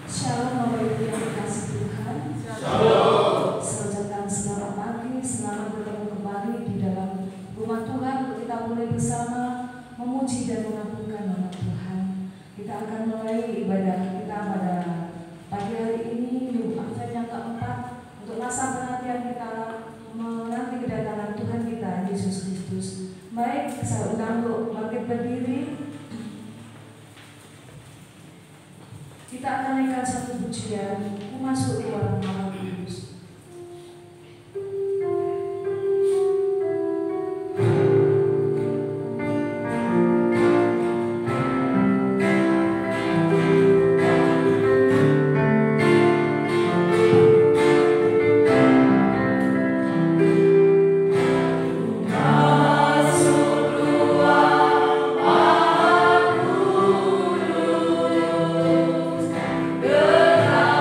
Shalom Bapak Ibu yang dikasih Tuhan. Shalom. Selamat datang, selamat pagi, selamat bertemu kembali di dalam rumah Tuhan untuk kita mulai bersama memuji dan mengagungkan nama Tuhan. Kita akan mulai ibadah kita pada pagi hari ini, Minggu Advent yang keempat, untuk masa penantian kita menanti kedatangan Tuhan kita Yesus Kristus. Baik, saya undang untuk bangkit berdiri. Kita akan naikkan satu pujian, Ku Masuk Ruang Maha Kudus. Gerhana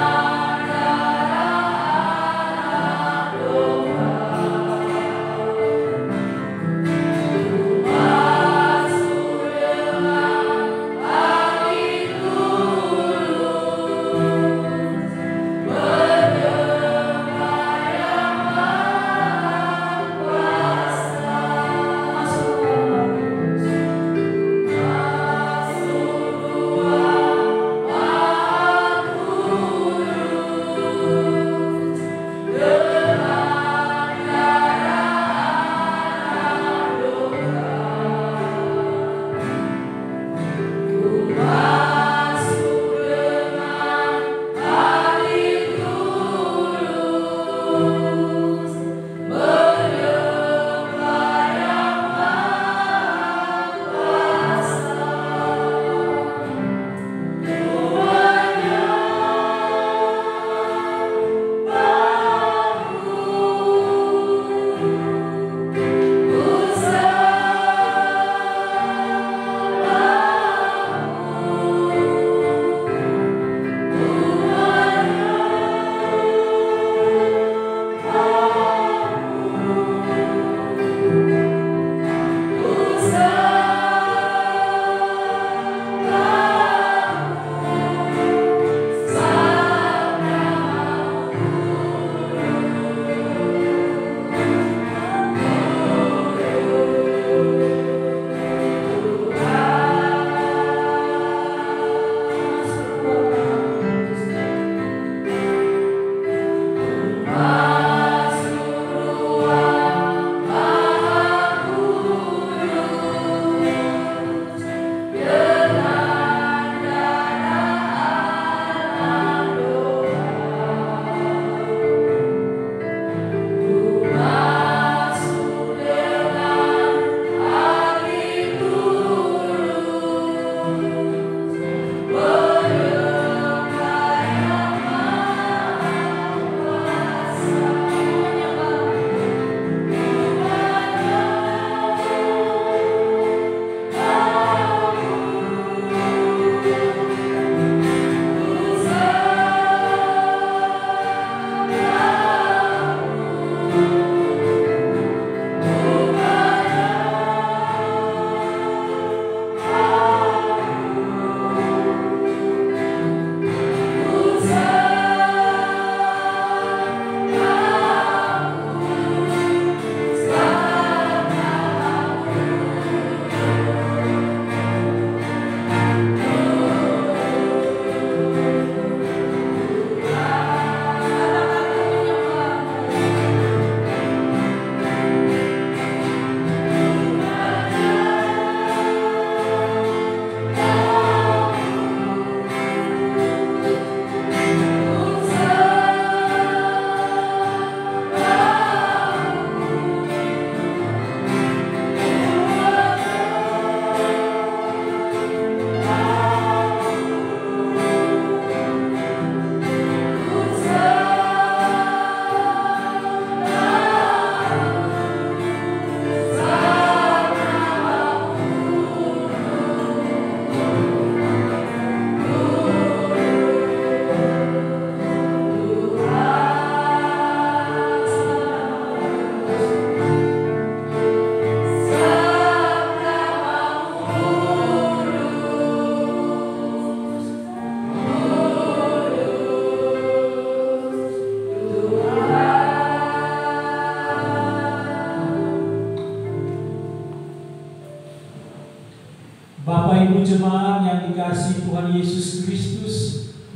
jemaat yang dikasihi Tuhan Yesus Kristus,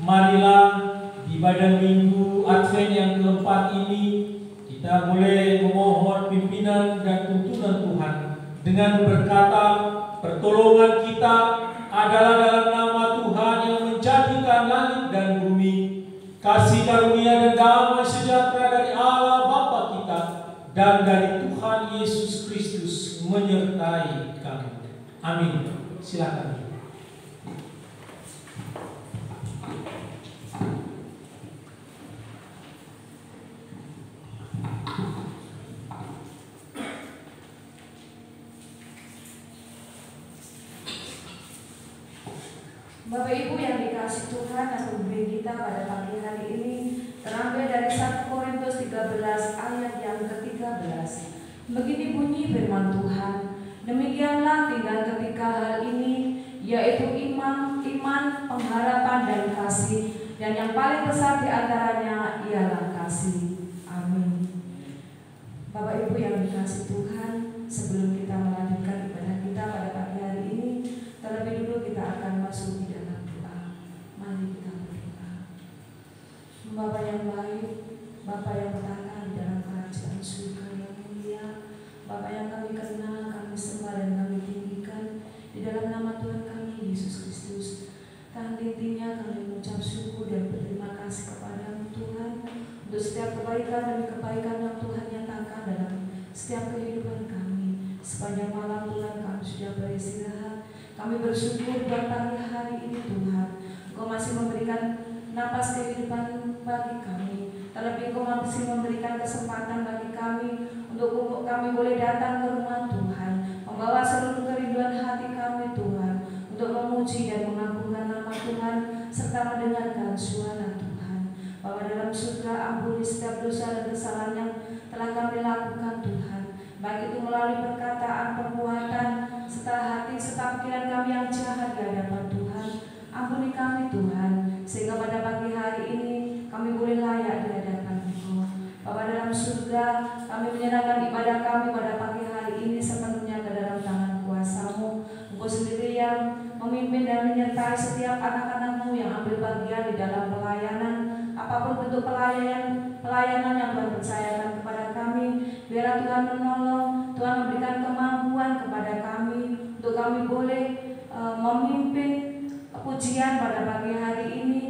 marilah di ibadah Minggu Advent yang keempat ini kita boleh memohon pimpinan dan tuntunan Tuhan dengan berkata, pertolongan kita adalah dalam nama Tuhan yang menjadikan langit dan bumi. Kasih karunia dan damai sejahtera dari Allah Bapa kita dan dari Tuhan Yesus Kristus menyertai kami. Amin. Silakan. Bapak Ibu yang dikasihi Tuhan, aku bimbing kita pada pagi hari ini terambil dari 1 Korintus 13 ayat yang ke-13. Begini bunyi firman Tuhan, demikianlah tinggal ketika hal ini, yaitu iman, pengharapan dan kasih, dan yang paling besar di antaranya ialah kasih. Amin. Bapak Ibu yang dikasihi Tuhan, sebelum kita melanjutkan ibadah kita pada pagi hari ini, terlebih dulu kita akan masuk di dalam doa. Mari kita berdoa. Bapa yang baik, Bapa yang bertata di dalam kerajaan surga yang mulia, Bapa yang kami kenal, kami sembah dan kami tinggikan di dalam nama Tuhan kami Yesus Kristus. Tahan intinya kami mengucap syukur dan berterima kasih kepada Tuhan untuk setiap kebaikan demi kebaikan yang Tuhan nyatakan dalam setiap kehidupan kami. Sepanjang malam Tuhan kami sudah beristirahat. Kami bersyukur buat pagi hari ini Tuhan, Engkau masih memberikan napas kehidupan bagi kami. Terlebih Engkau masih memberikan kesempatan bagi kami untuk kami boleh datang ke rumah Tuhan, membawa seluruh kerinduan hati kami Tuhan, untuk memuji dan mengagungkan nama Tuhan serta mendengarkan suara Tuhan. Bapa dalam surga, ampuni setiap dosa dan kesalahan yang telah kami lakukan Tuhan, baik itu melalui perkataan, perbuatan, serta hati, serta pikiran kami yang jahat di hadapan Tuhan. Ampuni kami Tuhan, sehingga pada pagi hari ini kami boleh layak di hadapan Engkau. Bapa dalam surga, kami menyerahkan ibadah kami pada pagi hari ini sepenuhnya ke dalam tangan kuasa-Mu. Engkau sendiri yang memimpin dan menyertai setiap anak-anak-Mu yang ambil bagian di dalam pelayanan, apapun bentuk pelayanan yang Tuhan percayakan kepada kami. Biarlah Tuhan menolong, Tuhan memberikan kemampuan kepada kami untuk kami boleh memimpin pujian pada pagi hari ini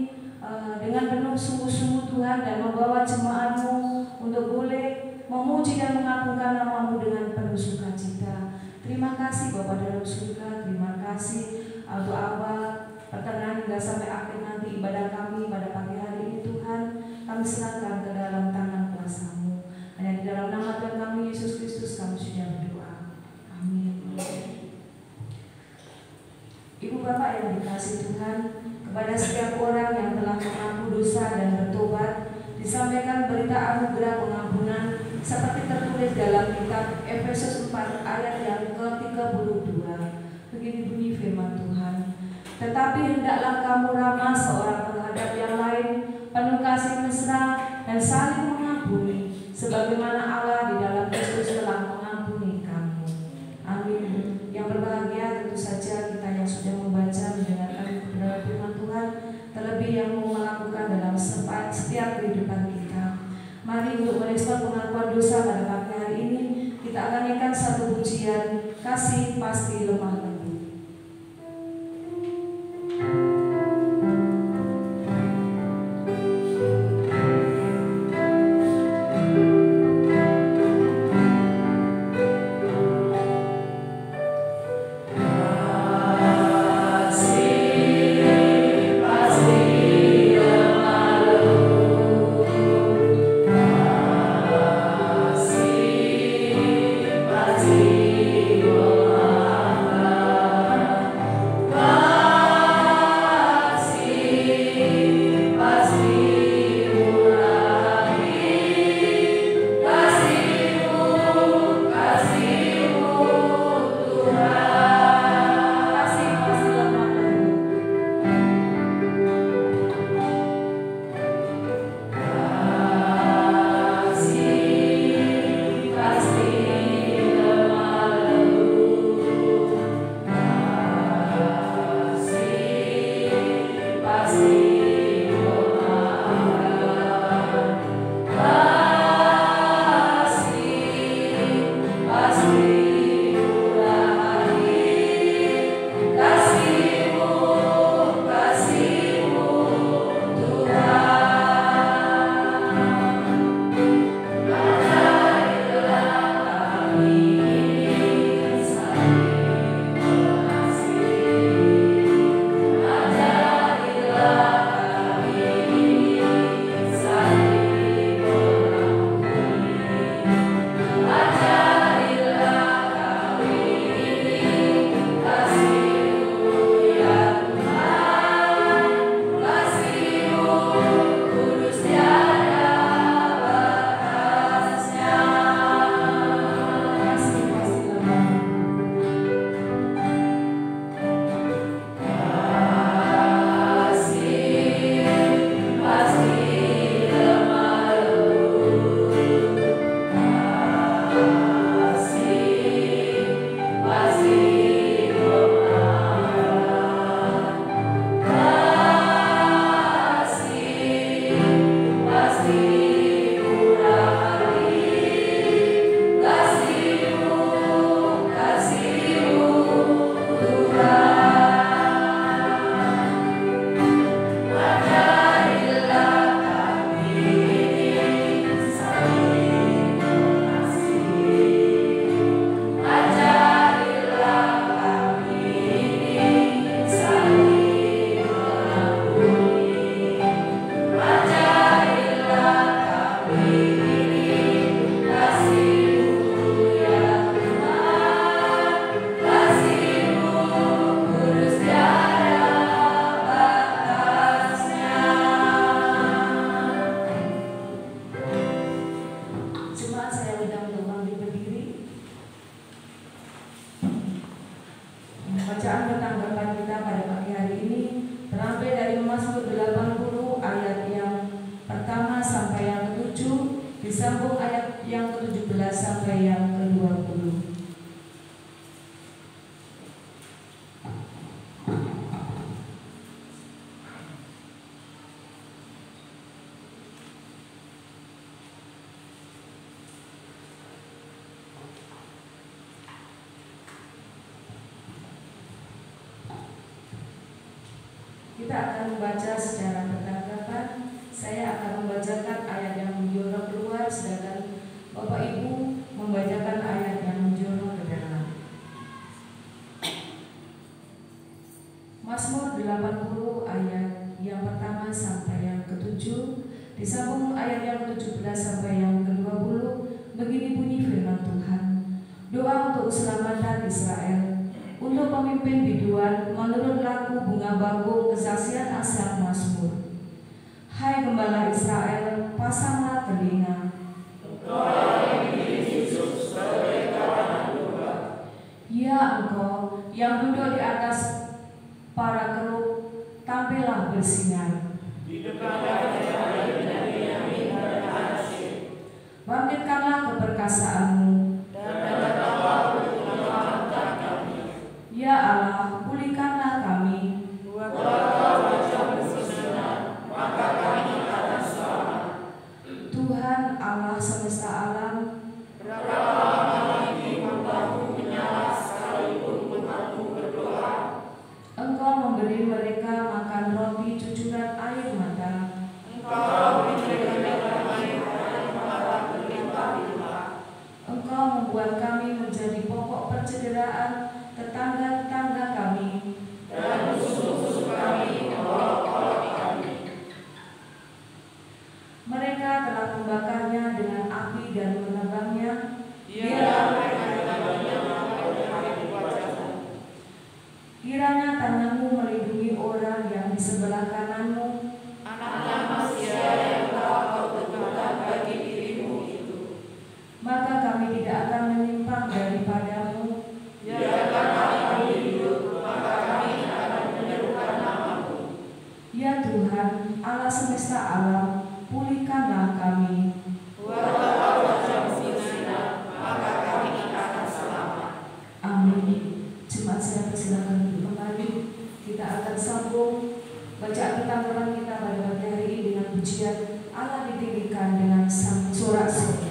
dengan penuh sungguh-sungguh Tuhan, dan membawa jemaat-Mu untuk boleh memuji dan mengagungkan nama-Mu dengan penuh sukacita. Terima kasih Bapa dalam surga, terima kasih untuk awal pertengahan hingga sampai akhir nanti ibadah kami pada pagi hari ini Tuhan. Kami serahkan ke dalam tangan kuasa-Mu. Hanya di dalam nama Tuhan kami Yesus Kristus kami sudah berdoa. Amin. Ibu Bapak yang dikasihi Tuhan, kepada setiap orang yang telah mengaku dosa dan bertobat, disampaikan berita anugerah pengampunan seperti tertulis dalam kitab Efesus 4 ayat yang ke-32. Begini bunyi firman Tuhan, tetapi hendaklah kamu ramah seorang terhadap yang lain, penuh kasih mesra dan saling mengampuni, sebagaimana Allah di dalam Kristus telah mengampuni kamu. Amin. Yang berbahagia tentu saja kita yang sudah membaca, mendengarkan firman Tuhan, terlebih yang mau melakukan dalam setiap kehidupan kita. Mari untuk merespon pengakuan dosa pada pagi hari ini, kita akan nyanyikan satu pujian, kasih pasti lemah lembut. Kasih kita akan membaca secara bertanggapan. Saya akan membacakan ayat yang menjorok keluar, sedangkan Bapak Ibu membacakan ayat yang menjorok ke dalam. Mazmur 80 ayat yang pertama sampai yang ke-7, disambung ayat yang ke-17 sampai yang ke-20. Begini bunyi firman Tuhan. Doa untuk keselamatan Israel. Untuk pemimpin biduan menurut lagu bunga bakung kesaksian Asaf Mazmur. Hai gembala Israel, pasanglah telinga. Ya engkau yang duduk di atas para kerub, tampillah bersinar. Bangkitkanlah keperkasaanmu. Ya Allah, pulihkanlah kami. Tuhan Allah semesta alam, Engkau memberi mereka makan roti cucuran air mata. Engkau membuat kami menjadi pokok percederaan tetangga-tetangga kami. Dan musuh-musuh kami mengolok-olok kami. Mereka telah membakarnya dengan api dan menebangnya. Kiranya tanganmu melindungi orang yang di sebelah kananmu. Anak manusia yang telah kau tentukan bagi dirimu itu. Maka kami tidak akan menyimpang daripadamu. Biarkanlah kami hidup, maka kami akan menyerukan namamu. Ya Tuhan, Allah semesta alam, pulihkanlah kami. Buatlah wajah bersinar, maka kami akan selamat. Amin. Jemaat saya persilakan duduk kembali. Kita akan sambung bacaan pertanggapan kita pada pagi hari ini dengan pujian Allah ditinggikan dengan sorak-sorai.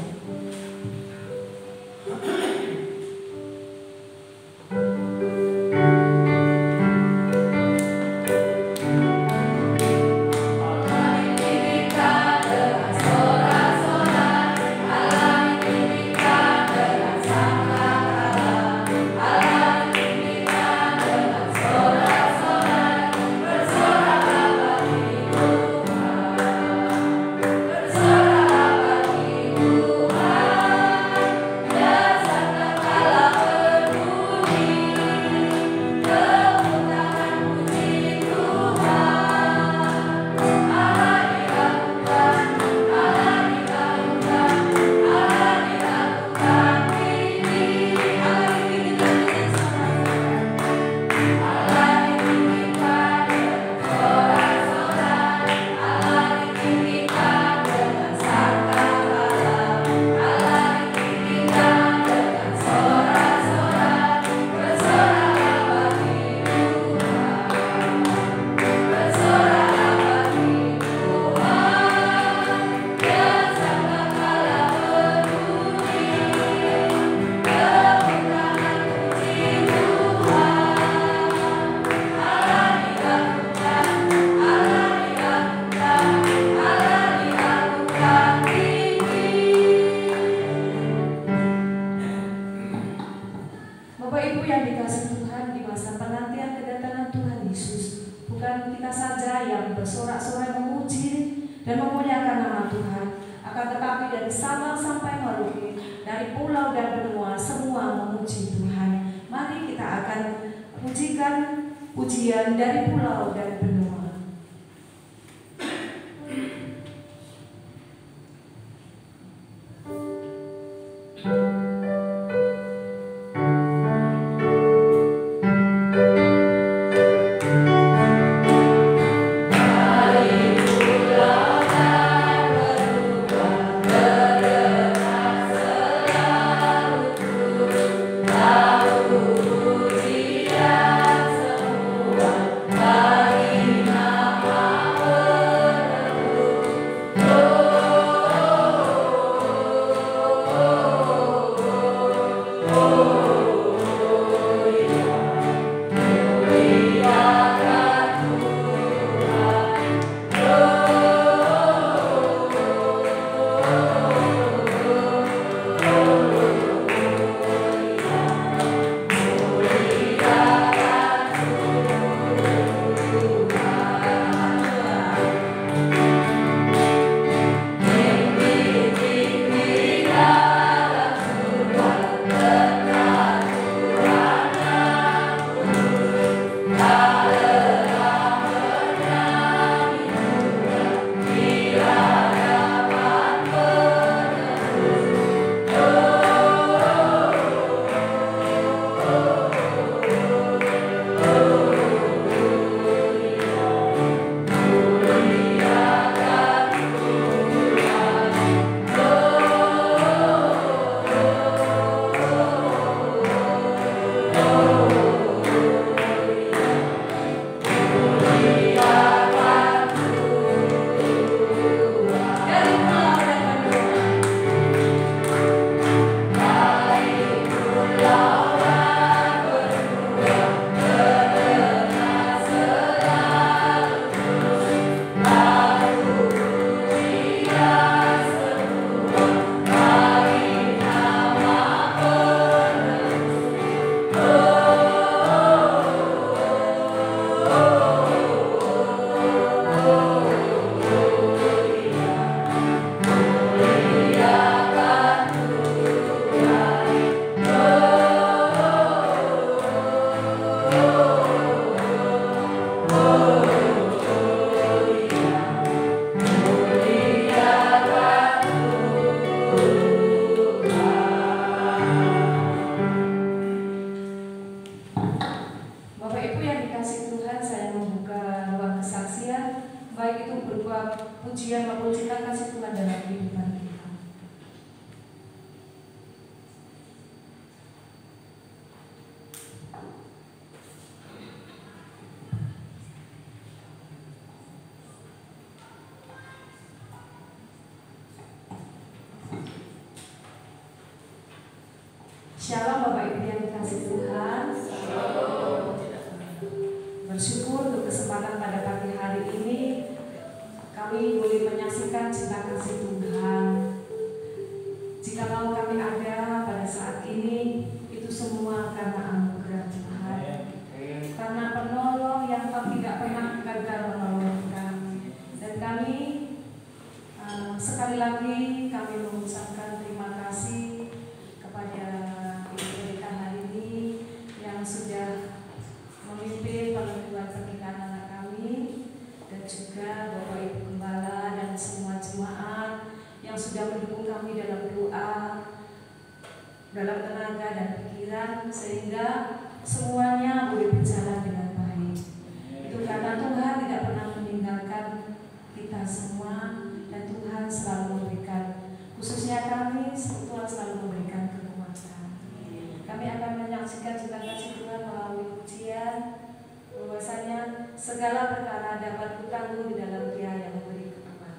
Pujian dari pulau dan benua. Bagi baik itu berupa pujian maupun cinta kasih Tuhan dalam kehidupan kita. Shalom Bapak Ibu yang dikasihi Tuhan. Bersyukur untuk kesempatan pada pagi hari ini kami boleh menyaksikan cinta kasih Tuhan. Jika mau kami ada pada saat ini, itu semua karena anugerah Tuhan, karena penolong yang tidak pernah gagal menolong kami. Dan kami sekali lagi kami mengucapkan terima kasih kepada sudah memimpin penentuan pernikahan anak kami, dan juga Bapak Ibu Gembala dan semua jemaat yang sudah mendukung kami dalam doa, dalam tenaga dan pikiran, sehingga semuanya boleh berjalan dengan baik. Itu karena Tuhan tidak pernah meninggalkan kita semua, dan Tuhan selalu memberikan, khususnya kami, Tuhan selalu memberikan kekuatan. Kami akan menyaksikan cinta kasih Tuhan melalui pujian, bahwasanya segala perkara dapat kutanggung di dalam Dia yang memberi kekuatan.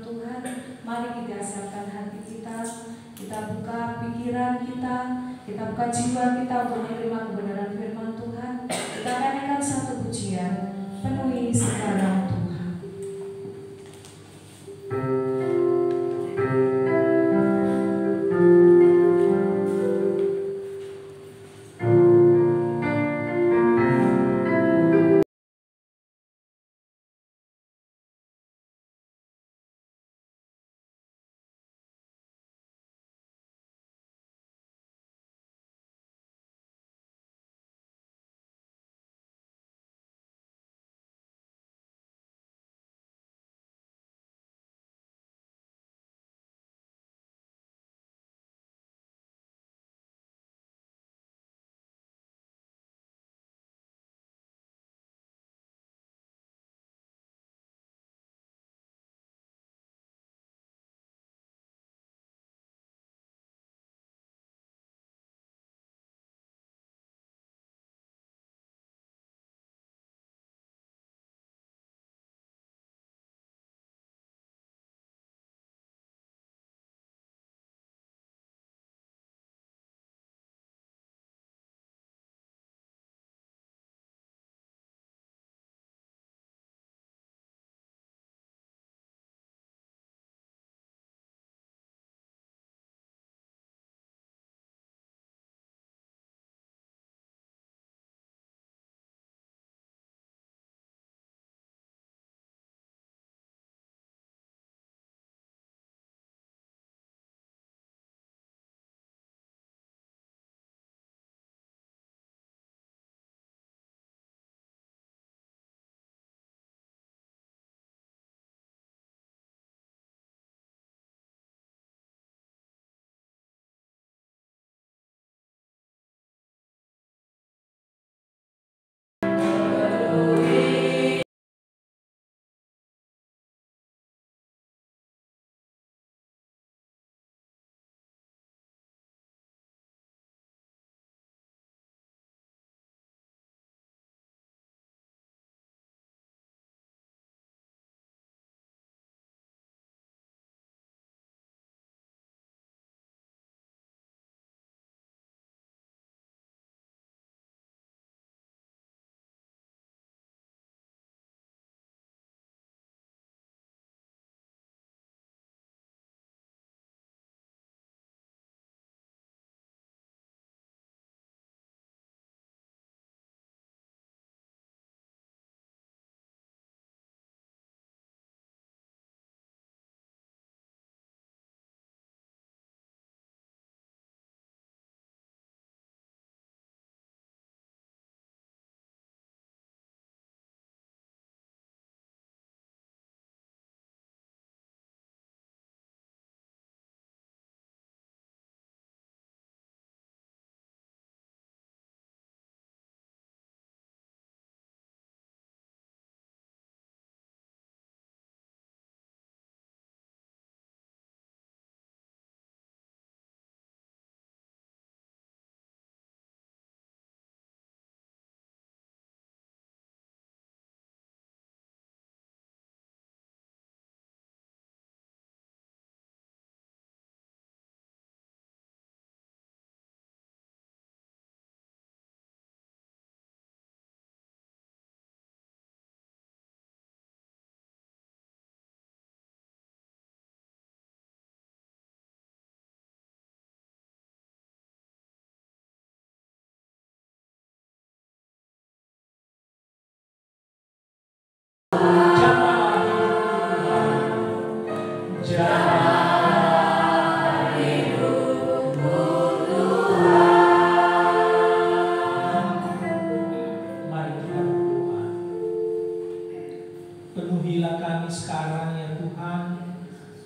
firman Tuhan, mari kita siapkan hati kita, kita buka pikiran kita buka jiwa kita untuk menerima kebenaran firman Tuhan. Kita nyanyikan satu pujian, penuhi sekarang Tuhan.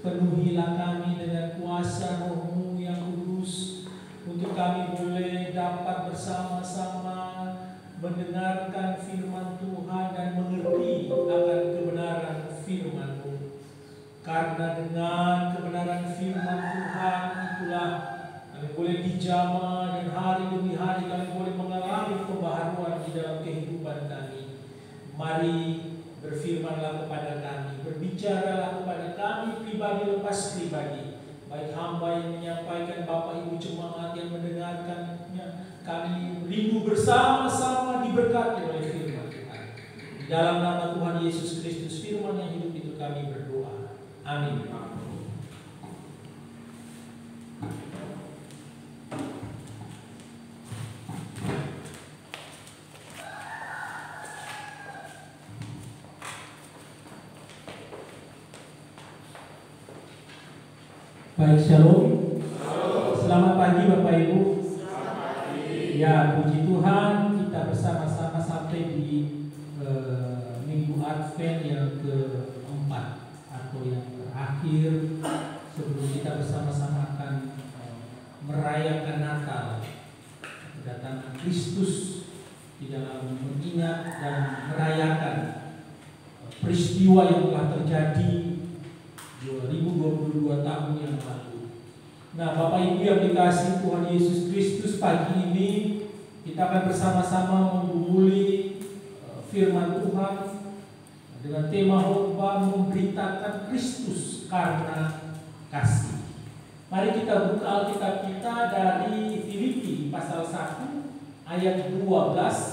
Penuhilah kami dengan kuasa Roh-Mu yang kudus, untuk kami boleh dapat bersama-sama mendengarkan firman Tuhan dan mengerti akan kebenaran firman-Mu. Karena dengan kebenaran firman Tuhan itulah kami boleh dijamah, dan hari demi hari kami boleh mengalami pembaharuan di dalam kehidupan kami. Mari berfirmanlah kepada kami, berbicaralah kepada kami pribadi lepas pribadi. Baik hamba yang menyampaikan, Bapak Ibu jemaat yang mendengarkannya, kami rindu bersama-sama diberkati oleh firman Tuhan. Di dalam nama Tuhan Yesus Kristus, firman yang hidup itu kami berdoa. Amin. Baik, shalom. Selamat pagi Bapak Ibu. Ya, puji Tuhan, kita bersama-sama sampai di Minggu Advent yang keempat atau yang terakhir sebelum kita bersama-sama akan merayakan Natal, kedatangan Kristus, di dalam mengingat dan merayakan peristiwa yang telah terjadi 2022 tahun yang lalu. Nah, Bapak Ibu yang dikasihi Tuhan Yesus Kristus, pagi ini kita akan bersama-sama menggumuli firman Tuhan dengan tema khotbah memberitakan Kristus karena kasih. Mari kita buka Alkitab kita dari Filipi pasal 1 ayat 12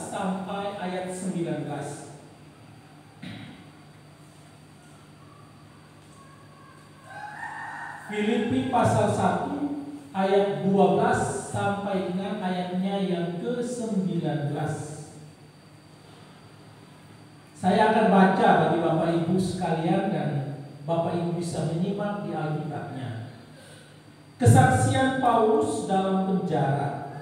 sampai ayat 19. Filipi pasal 1 ayat 12 sampai dengan ayatnya yang ke-19. Saya akan baca bagi Bapak Ibu sekalian dan Bapak Ibu bisa menyimak di Alkitabnya. Kesaksian Paulus dalam penjara.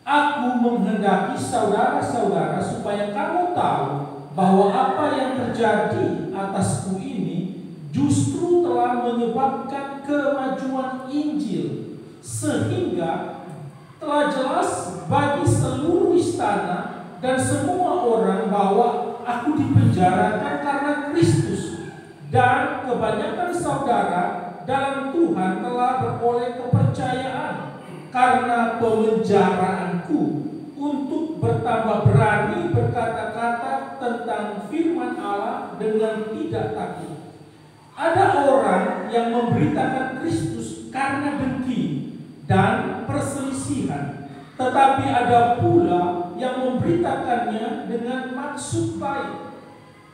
Aku menghendaki saudara-saudara supaya kamu tahu bahwa apa yang terjadi atasku ini justru telah menyebabkan kemajuan Injil, sehingga telah jelas bagi seluruh istana dan semua orang bahwa aku dipenjarakan karena Kristus, dan kebanyakan saudara dalam Tuhan telah beroleh kepercayaan karena pemenjaraanku, untuk bertambah berani berkata-kata tentang firman Allah dengan tidak takut. Ada orang yang memberitakan Kristus karena dengki dan perselisihan, tetapi ada pula yang memberitakannya dengan maksud baik.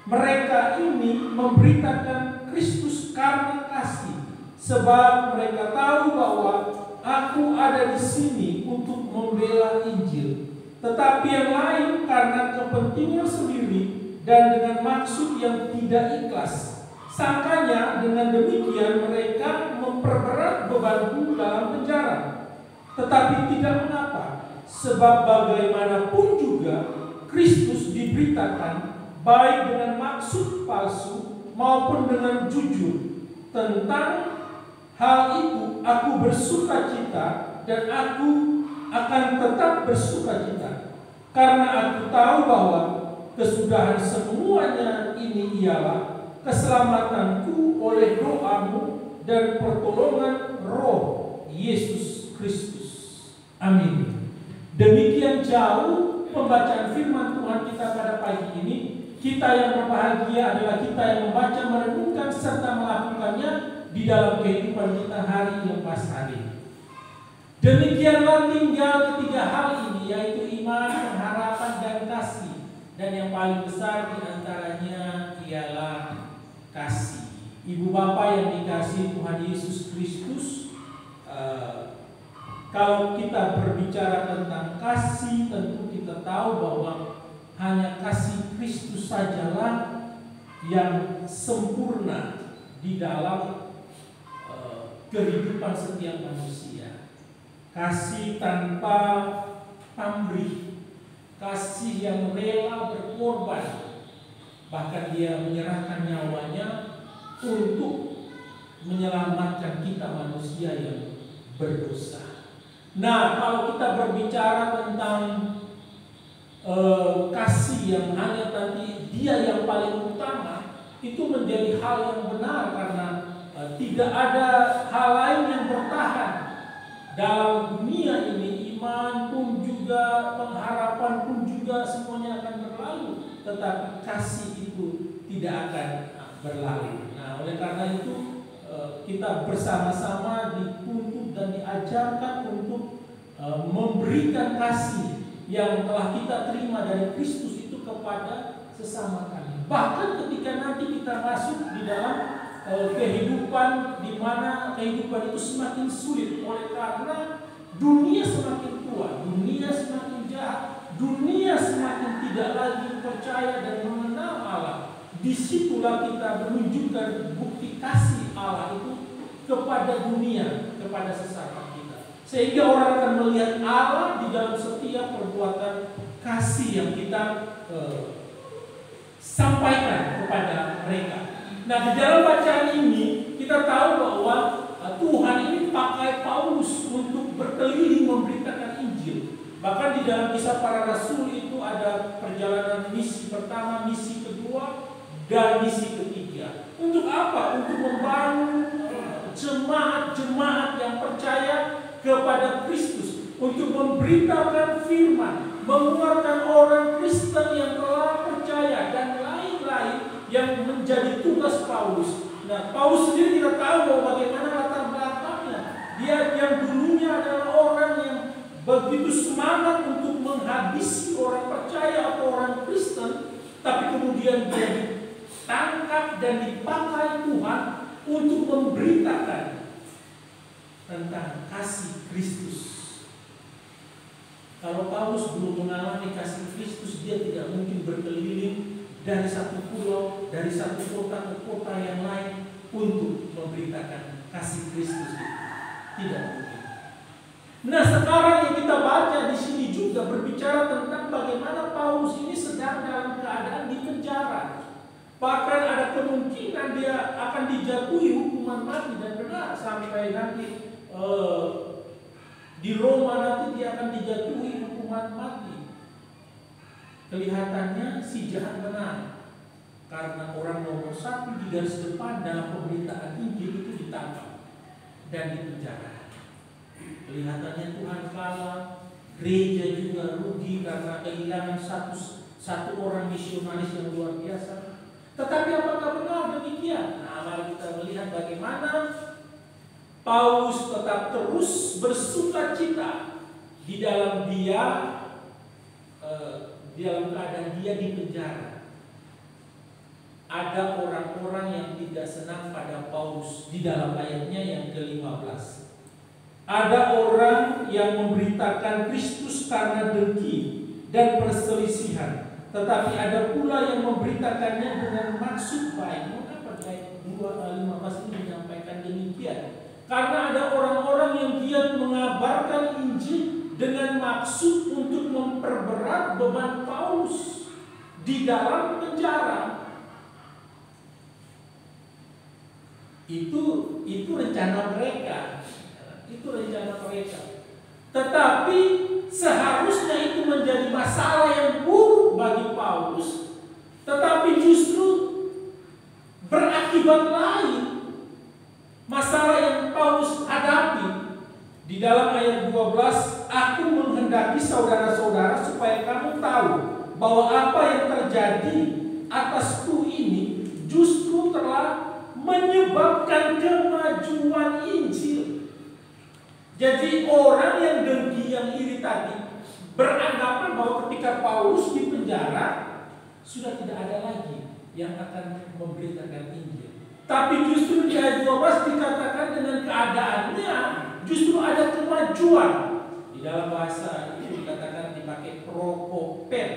Mereka ini memberitakan Kristus karena kasih, sebab mereka tahu bahwa aku ada di sini untuk membela Injil. Tetapi yang lain karena kepentingan sendiri dan dengan maksud yang tidak ikhlas. Sangkanya dengan demikian mereka memperberat bebanku dalam penjara. Tetapi tidak mengapa, sebab bagaimanapun juga Kristus diberitakan baik dengan maksud palsu maupun dengan jujur. Tentang hal itu aku bersukacita dan aku akan tetap bersukacita, karena aku tahu bahwa kesudahan semuanya ini ialah keselamatanku oleh doamu dan pertolongan Roh Yesus Kristus. Amin. Demikian jauh pembacaan firman Tuhan kita pada pagi ini. Kita yang berbahagia adalah kita yang membaca, merenungkan serta melakukannya di dalam kehidupan kita hari lepas hari. Demikianlah tinggal ketiga hal ini, yaitu iman, pengharapan, dan kasih. Dan yang paling besar di antaranya ialah kasih. Ibu bapak yang dikasihi Tuhan Yesus Kristus, kalau kita berbicara tentang kasih, tentu kita tahu bahwa hanya kasih Kristus sajalah yang sempurna di dalam kehidupan setiap manusia. Kasih tanpa pamrih, kasih yang rela berkorban, bahkan dia menyerahkan nyawanya untuk menyelamatkan kita manusia yang berdosa. Nah, kalau kita berbicara tentang kasih yang hanya tadi dia yang paling utama, itu menjadi hal yang benar karena tidak ada hal lain yang bertahan dalam dunia ini. Iman pun juga, pengharapan pun juga, semuanya akan berlalu, tetapi kasih itu tidak akan berlalu. Nah, oleh karena itu kita bersama-sama dituntut dan diajarkan untuk memberikan kasih yang telah kita terima dari Kristus itu kepada sesama kami. Bahkan ketika nanti kita masuk di dalam kehidupan di mana kehidupan itu semakin sulit oleh karena dunia semakin kuat, dunia semakin jahat, dunia semakin tidak lagi percaya dan mengenal Allah. Disitulah kita menunjukkan bukti kasih Allah itu kepada dunia, kepada sesama kita. Sehingga orang akan melihat Allah di dalam setiap perbuatan kasih yang kita sampaikan kepada mereka. Nah, di dalam bacaan ini kita tahu bahwa Tuhan ini pakai Paulus untuk berkeliling memberitakan Injil. Bahkan di dalam Kisah Para Rasul itu ada perjalanan misi pertama, misi kedua, dan misi ketiga. Untuk apa? Untuk membangun jemaat-jemaat yang percaya kepada Kristus, untuk memberitakan firman, menguatkan orang Kristen yang telah percaya, dan lain-lain yang menjadi tugas Paulus. Nah, Paulus sendiri kita tahu bahwa bagaimana latar belakangnya. Dia yang dulunya adalah orang yang begitu semangat untuk menghabisi orang percaya atau orang Kristen, tapi kemudian dia ditangkap dan dipakai Tuhan untuk memberitakan tentang kasih Kristus. Kalau Paulus belum mengalami kasih Kristus, dia tidak mungkin berkeliling dari satu pulau, dari satu kota ke kota yang lain untuk memberitakan kasih Kristus itu. Tidak mungkin. Nah, sekarang yang kita baca di sini juga berbicara tentang bagaimana Paulus ini sedang dalam keadaan di penjara. Bahkan ada kemungkinan dia akan dijatuhi hukuman mati, dan benar sampai nanti di Roma nanti dia akan dijatuhi hukuman mati. Kelihatannya si jahat benar, karena orang nomor satu di garis depan dalam pemberitaan Injil itu ditangkap dan dipenjara. Kelihatannya Tuhan kalah, gereja juga rugi karena kehilangan satu orang misionaris yang luar biasa. Tetapi apakah benar demikian? Nah, mari kita melihat bagaimana Paulus tetap terus bersuka cita di dalam dalam keadaan dia di penjara. Ada orang-orang yang tidak senang pada Paulus di dalam ayatnya yang ke-15. Ada orang yang memberitakan Kristus karena dengki dan perselisihan, tetapi ada pula yang memberitakannya dengan maksud baik. Mengapa di ayat 2:15 ini menyampaikan demikian? Karena ada orang-orang yang giat mengabarkan Injil dengan maksud untuk memperberat beban Paulus di dalam penjara. Itu rencana mereka. Tetapi seharusnya itu menjadi masalah yang buruk bagi Paulus, tetapi justru berakibat lain. Masalah yang Paulus hadapi di dalam ayat 12, aku menghendaki saudara-saudara supaya kamu tahu bahwa apa yang terjadi atasku ini justru telah menyebabkan kemajuan Injil. Jadi orang yang dengki, yang iri tadi beranggapan bahwa ketika Paulus di penjara sudah tidak ada lagi yang akan memberitakan Injil. Tapi justru di ayat 12 dikatakan dengan keadaannya justru ada kemajuan. Di dalam bahasa itu dikatakan dipakai prokopen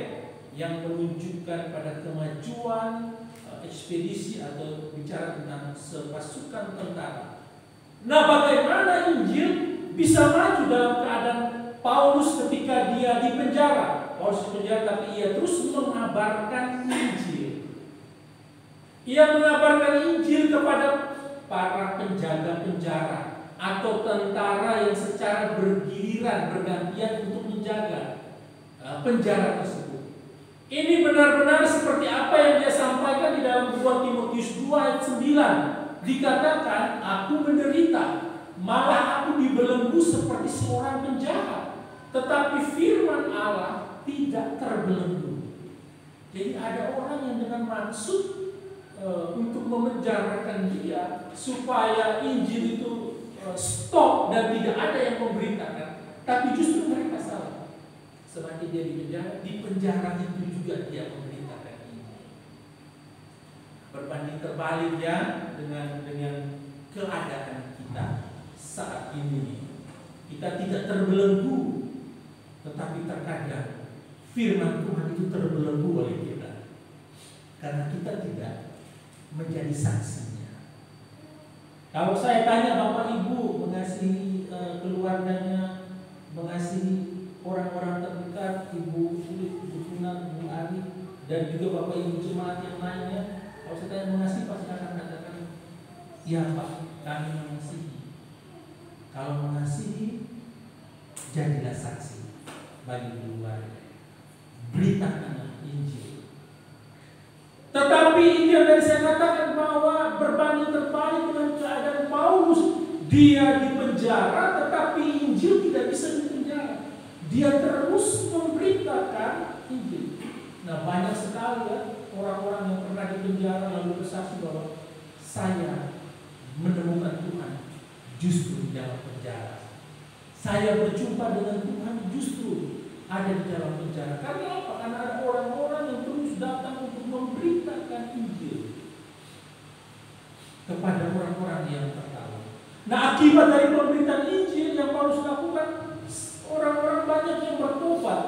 yang menunjukkan pada kemajuan ekspedisi atau bicara tentang sepasukan tentara. Nah, bagaimana Injil bisa maju dalam keadaan Paulus ketika dia di penjara? Paulus di penjara, tapi ia terus mengabarkan Injil. Ia mengabarkan Injil kepada para penjaga penjara atau tentara yang secara bergiliran bergantian untuk menjaga penjara tersebut. Ini benar-benar seperti apa yang dia sampaikan di dalam 2 Timotius 2 ayat 9. Dikatakan, aku menderita, malah aku dibelenggu seperti seorang penjahat, tetapi firman Allah tidak terbelenggu. Jadi ada orang yang dengan maksud untuk memenjarakan dia supaya Injil itu stop dan tidak ada yang memberitakan, tapi justru mereka salah. Semakin dia di penjara itu juga dia memberitakan Injil. Berbanding terbalik ya dengan keadaan kita saat ini. Kita tidak terbelenggu, tetapi terkadang firman Tuhan itu terbelenggu oleh kita, karena kita tidak menjadi saksinya. Kalau saya tanya Bapak Ibu mengasihi keluarganya, mengasihi orang-orang terdekat, Ibu Sulit, Ibu Sunan, Ibu Ari, dan juga Bapak Ibu jemaat yang lainnya, kalau saya tanya mengasihi pasti akan katakan, ya Pak, kami mengasihi. Kalau mengasihi, jadilah saksi bagi keluarga. Beritakanlah Injil. Tetapi ini yang tadi saya katakan bahwa berbanding terbalik dengan keadaan Paulus, dia di penjara tetapi Injil tidak bisa dipenjara. Dia terus memberitakan Injil. Nah, banyak sekali ya orang-orang yang pernah di penjara lalu bersaksi bahwa saya menemukan Tuhan justru di dalam penjara. Saya berjumpa dengan Tuhan justru ada di dalam penjara. Karena apa? Karena ada orang-orang yang terus datang untuk memberitakan Injil kepada orang-orang yang tertawa. Nah, akibat dari pemberitaan Injil yang Paulus lakukan, orang-orang banyak yang bertobat.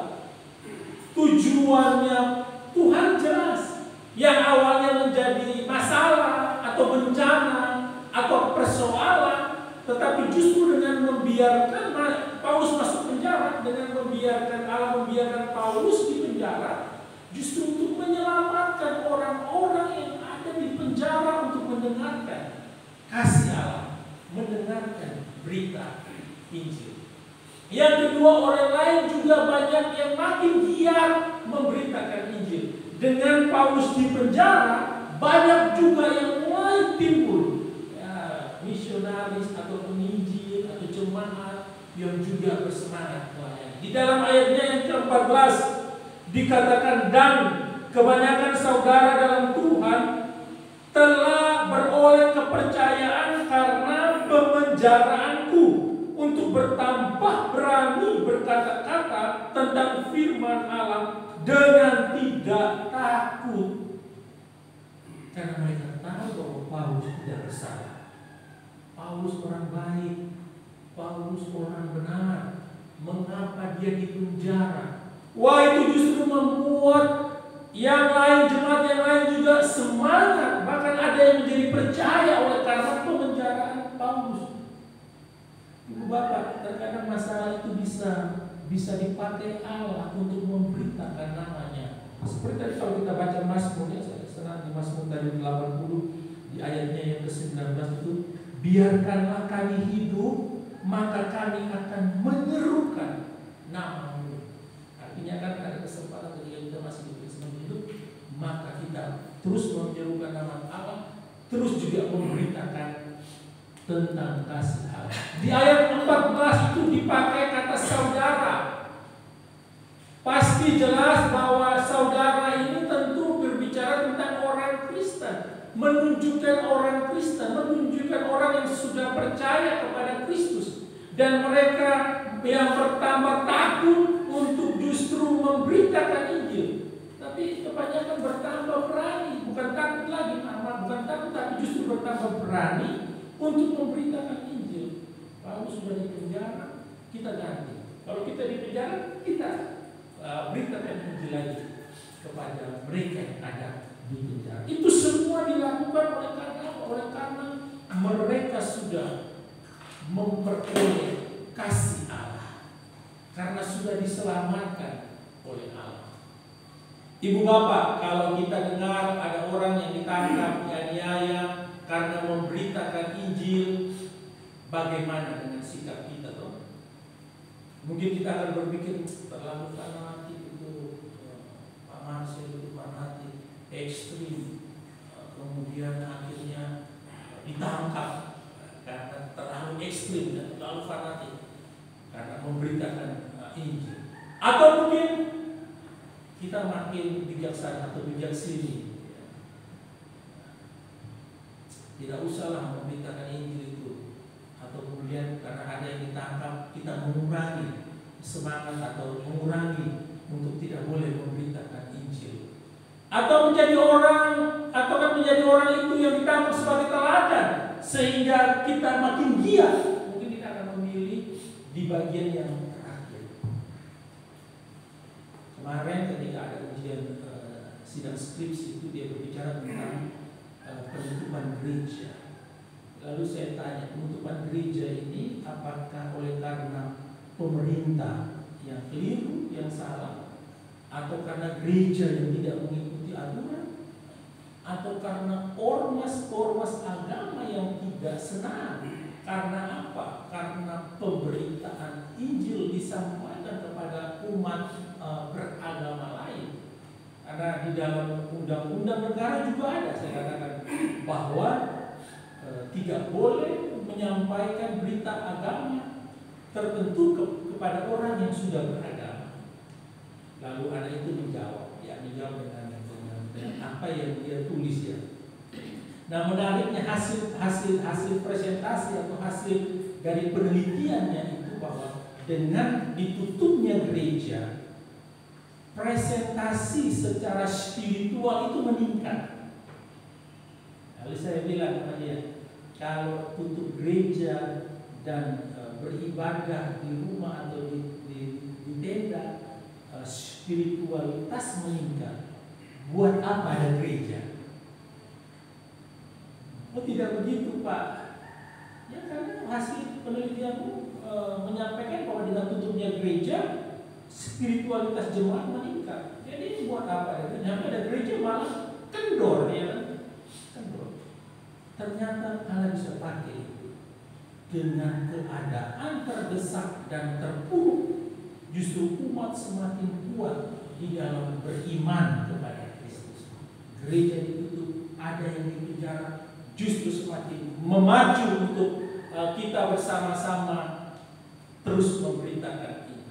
Tujuannya Tuhan jelas. Yang awalnya menjadi masalah atau bencana atau persoalan, tetapi justru dengan membiarkan Paulus masuk penjara, dengan membiarkan Allah membiarkan Paulus di penjara, justru untuk menyelamatkan orang-orang yang ada di penjara untuk mendengarkan kasih Allah, mendengarkan berita Injil. Yang kedua, orang lain juga banyak yang makin giat memberitakan Injil. Dengan Paulus di penjara, banyak juga yang mulai timbul misionaris atau penginjil atau jemaat yang juga bersemangat melayani. Di dalam ayatnya yang ke-14 dikatakan, dan kebanyakan saudara dalam Tuhan telah beroleh kepercayaan karena pemenjaraanku, untuk bertambah berani berkata-kata tentang firman Allah dengan tidak takut. Karena mereka tahu bahwa Paulus tidak bersalah. Paulus orang baik, Paulus orang benar. Mengapa dia di penjara? Wah, itu justru membuat yang lain, jemaat yang lain juga semangat. Bahkan ada yang menjadi percaya oleh karena pemenjaraan Paulus. Ibu Bapak, terkadang masalah itu bisa dipakai Allah untuk memberitakan namanya. Seperti tadi kalau kita baca Mazmur, ya saya senang di Mazmur tadi 80 di ayatnya yang ke-19 itu, biarkanlah kami hidup, maka kami akan menyerukan nama-Mu. Artinya kan ada kesempatan ketika kita masih diberi hidup, maka kita terus menyerukan nama Allah, terus juga memberitakan tentang kasih Allah. Di ayat 14 itu dipakai kata saudara. Pasti jelas bahwa saudara ini tentu berbicara tentang orang Kristen, menunjukkan orang Kristen, menunjukkan orang yang sudah percaya kepada Kristus, dan mereka yang pertama takut untuk justru memberitakan Injil, tapi kebanyakan bertambah berani, bukan takut lagi, bukan takut, tapi justru bertambah berani untuk memberitakan Injil. Kalau sudah di penjara, kita ganti. Kalau kita di penjara, kita beritakan Injil lagi kepada mereka yang ada di penjara. Itu semua dilakukan oleh karena mereka sudah memperoleh kasih Allah, karena sudah diselamatkan oleh Allah. Ibu Bapak, kalau kita dengar ada orang yang ditangkap, dianiaya karena memberitakan Injil, bagaimana dengan sikap kita toh? Mungkin kita akan berpikir terlalu fanatik itu, Pak Marcel itu fanatik, ekstrim, kemudian akhirnya ditangkap karena terlalu ekstrim dan terlalu fanatik karena memberitakan Injil. Atau mungkin kita makin bijaksana atau bijaksini. Tidak usahlah memberitakan Injil itu, atau kemudian karena ada yang ditangkap kita mengurangi semangat atau mengurangi untuk tidak boleh memberitakan Injil. Atau menjadi orang itu yang ditangkap sebagai teladan sehingga kita makin giat. Mungkin kita akan memilih di bagian yang terakhir. Kemarin ketika ada ujian sidang skripsi itu dia berbicara tentang penutupan gereja. Lalu saya tanya, penutupan gereja ini apakah oleh karena pemerintah yang keliru, yang salah, atau karena gereja yang tidak mengikuti aturan, atau karena ormas agama yang tidak senang? Karena apa? Karena pemberitaan Injil disampaikan kepada umat beragama lain. Karena di dalam undang-undang negara juga ada, saya katakan bahwa tidak boleh menyampaikan berita agama tertentu kepada orang yang sudah beragama. Lalu anak itu menjawab dengan apa yang dia tulis ya. Nah, menariknya hasil presentasi atau hasil dari penelitiannya itu bahwa dengan ditutupnya gereja, presentasi secara spiritual itu meningkat. Lalu saya bilang kepada dia, kalau tutup gereja dan beribadah di rumah atau di tenda, spiritualitas meningkat. Buat apa ada gereja? Oh, tidak begitu, Pak. Ya, karena hasil penelitianmu menyampaikan bahwa dengan tutupnya gereja, spiritualitas jemaat meningkat. Jadi buat apa? Nyampe ada gereja malah kendor, ya kan? Kendor. Ternyata Allah bisa pakai dengan keadaan terdesak dan terpuruk. Justru umat semakin kuat di dalam beriman kepada Kristus. Gereja ditutup, ada yang dipenjara, justru semakin memacu untuk kita bersama-sama terus memberitakan Injil.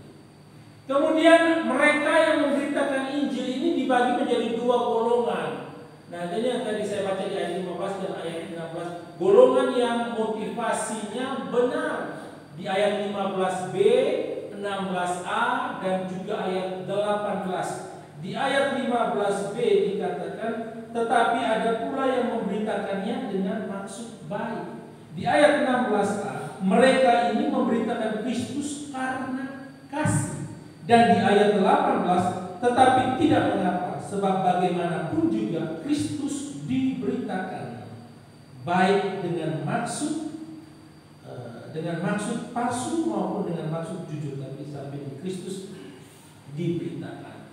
Kemudian mereka yang memberitakan Injil ini dibagi menjadi dua golongan. Nah, ini yang tadi saya baca di ayat 15 dan ayat 16. Golongan yang motivasinya benar di ayat 15b, 16a dan juga ayat 18. Di ayat 15b dikatakan, tetapi ada pula yang memberitakannya dengan maksud baik. Di ayat 16a, mereka ini memberitakan Kristus karena kasih. Dan di ayat 18, tetapi tidak mengapa, sebab bagaimanapun juga Kristus diberitakan, baik dengan maksud palsu maupun dengan maksud jujur, tapi sampai di Kristus diberitakan.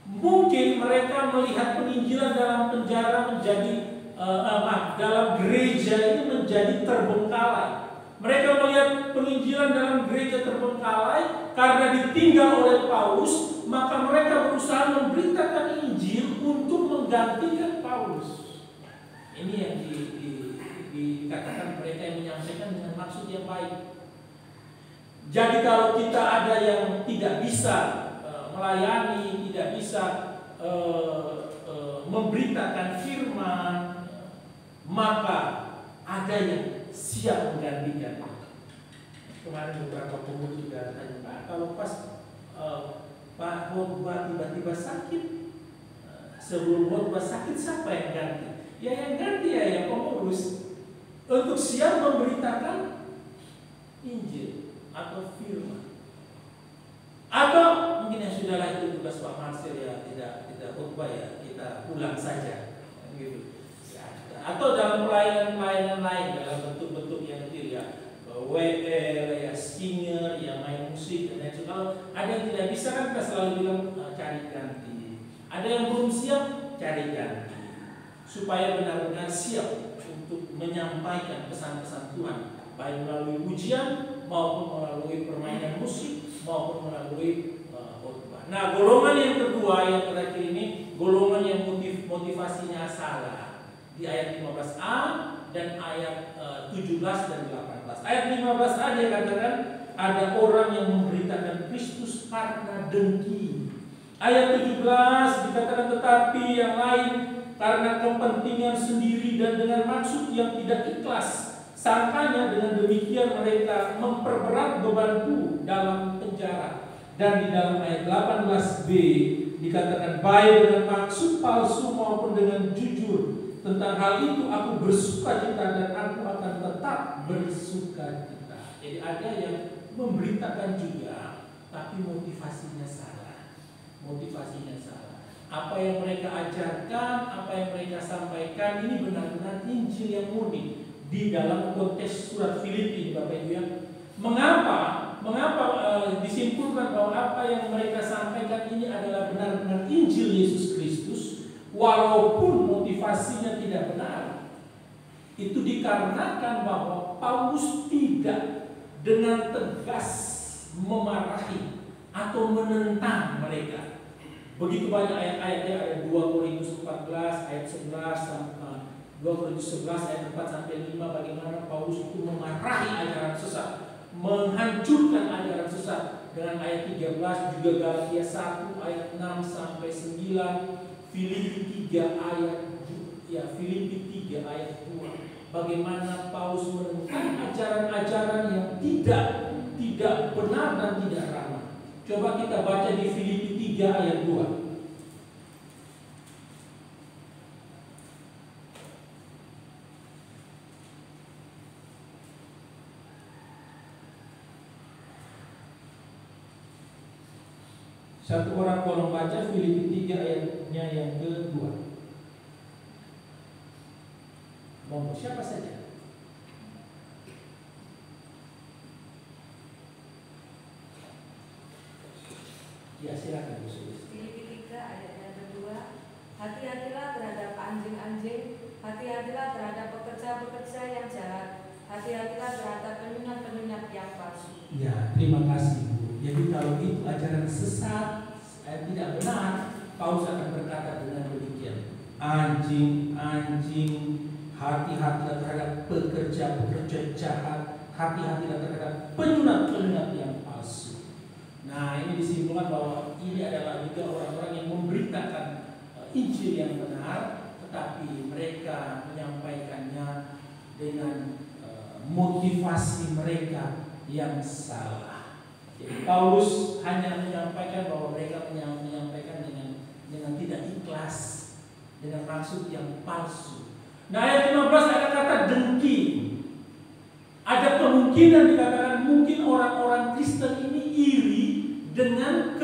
Mungkin mereka melihat penginjilan dalam penjara menjadi dalam gereja ini menjadi terbengkalai. Mereka melihat penginjilan dalam gereja terbengkalai karena ditinggal oleh Paulus, maka mereka berusaha memberitakan Injil untuk menggantikan Paulus. Ini yang dikatakan mereka yang menyampaikan dengan maksud yang baik. Jadi kalau kita ada yang tidak bisa melayani, tidak bisa memberitakan firman, maka ada yang siap menggantikan. Kemarin beberapa pemuda juga tanya, Pak, kalau pas Pak khotbah tiba-tiba sakit, sebelum khotbah sakit siapa yang ganti? Ya yang ganti ya yang pengurus, untuk siap memberitakan Injil atau firman. Atau mungkin yang sudahlah itu tugas Pak Marsir ya, tidak khotbah ya, kita pulang saja, gitu. Atau dalam pelayanan lain, dalam bentuk-bentuk yang kecil ya, WL, ya singer, yang main musik dan lain sebagainya. Kalau ada yang tidak bisa kan kita selalu bilang cari ganti. Ada yang belum siap, cari ganti, supaya benar-benar siap untuk menyampaikan pesan-pesan Tuhan, baik melalui ujian maupun melalui permainan musik maupun melalui khotbah. Nah, golongan yang kedua yang terakhir ini golongan yang motivasinya salah. Di ayat 15a dan ayat 17 dan 18. Ayat 15a dia katakan ada orang yang memberitakan Kristus karena dengki. Ayat 17 dikatakan tetapi yang lain karena kepentingan sendiri dan dengan maksud yang tidak ikhlas. Sangkanya dengan demikian mereka memperberat bebanku dalam penjara. Dan di dalam ayat 18b dikatakan, baik dengan maksud palsu maupun dengan jujur. Tentang hal itu aku bersukacita dan aku akan tetap bersukacita. Jadi ada yang memberitakan juga, tapi motivasinya salah. Motivasinya salah. Apa yang mereka ajarkan, apa yang mereka sampaikan, ini benar-benar Injil yang murni. Di dalam konteks surat Filipi, Bapak Ibu ya. Mengapa disimpulkan bahwa apa yang mereka sampaikan ini adalah benar-benar Injil Yesus Kristus, walaupun motivasinya tidak benar? Itu dikarenakan bahwa Paulus tidak dengan tegas memarahi atau menentang mereka. Begitu banyak ayat-ayatnya, ada 2 Korintus 14 ayat 11 sampai 2 Korintus 11 ayat 4 sampai 5, bagaimana Paulus itu memarahi ajaran sesat, menghancurkan ajaran sesat. Dengan ayat 13 juga Galatia 1 ayat 6 sampai 9, Filipi 3 ayat 2. Bagaimana Paulus menentang ajaran-ajaran yang tidak benar dan tidak ramah. Coba kita baca di Filipi 3 ayat 2. Satu orang tolong baca Filipi 3 ayatnya yang kedua. Mau siapa saja? Ya silakan Bu Sulis. Filipi 3 ayat yang kedua, hati-hatilah terhadap anjing-anjing, hati-hatilah terhadap pekerja-pekerja yang jahat, hati-hatilah terhadap penyunat-penyunat yang palsu. Ya, terima kasih Bu. Jadi kalau itu ajaran sesat, tidak benar, Paulus akan berkata dengan demikian. Anjing-anjing, hati-hatilah terhadap pekerja-pekerja jahat, hati-hatilah terhadap penyunat-penyunat yang palsu. Nah, ini disimpulkan bahwa ini adalah juga orang-orang yang memberitakan Injil yang benar, tetapi mereka menyampaikannya dengan motivasi mereka yang salah. Jadi Paulus hanya menyampaikan bahwa mereka menyampaikan dengan tidak ikhlas, dengan maksud yang palsu. Nah, ayat 15 ada kata dengki. Ada kemungkinan dikatakan mungkin orang-orang Kristen ini iri dengan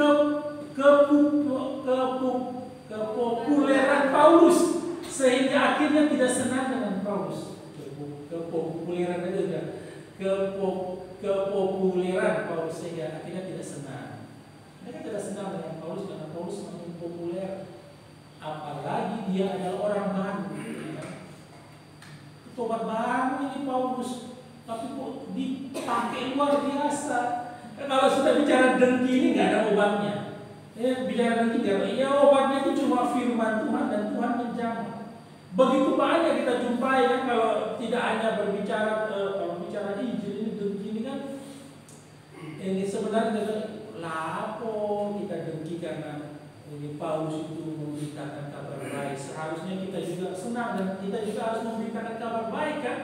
kepopuleran Paulus, sehingga akhirnya tidak senang dengan Paulus. Kepopuleran itu ya, kepopuleran Paulus, sehingga akhirnya tidak senang. Mereka tidak senang dengan Paulus karena Paulus semakin populer. Apalagi dia adalah orang baru. Tobat baru ini Paulus, tapi kok dipakai luar biasa. Kalau sudah bicara dengki ini nggak ada obatnya. Bicara dengki nggak ada. Ya obatnya itu cuma firman Tuhan dan Tuhan menjamah. Begitu banyak kita jumpai kan, kalau tidak hanya berbicara kalau bicara Injil ini dengki ini kan. Ini sebenarnya lapo kita dengki karena ini Paulus itu memberitakan kabar baik. Seharusnya kita juga senang dan kita juga harus memberitakan kabar baik kan.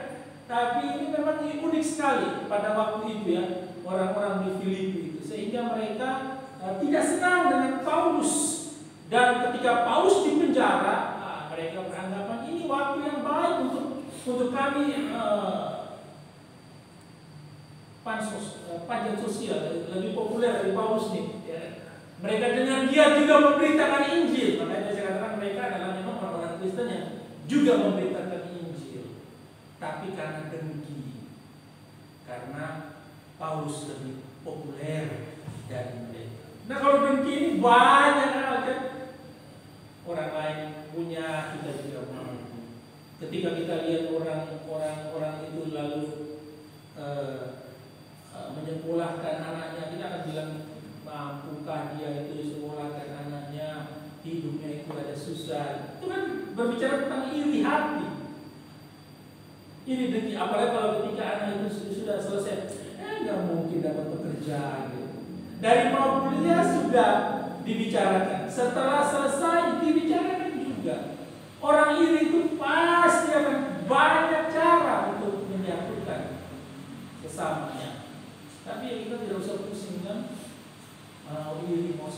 Tapi ini memang unik sekali pada waktu itu ya, orang-orang di Filipi itu, sehingga mereka tidak senang dengan Paulus. Dan ketika Paulus di penjara, mereka beranggapan ini waktu yang baik untuk kami pajak sosial lebih populer dari Paulus nih. Ya. Mereka dengan dia juga memberitakan Injil. Makanya saya katakan mereka adalah memang orang-orang Kristen yang juga memberitakan Injil. Tapi karena dengki, karena Paulus lebih populer dari mereka. Nah kalau dengki ini banyak hal kan. Orang lain punya, kita juga mau. Ketika kita lihat orang-orang itu lalu menyekolahkan anaknya, kita akan bilang, mampukah dia itu sekolahkan anaknya, hidupnya itu ada susah. Itu kan berbicara tentang iri hati. Ini dengki, apalagi kalau ketika anak itu sudah selesai, nggak mungkin dapat pekerjaan. Gitu. Dari mau kuliah sudah dibicarakan, setelah selesai dibicarakan juga. Orang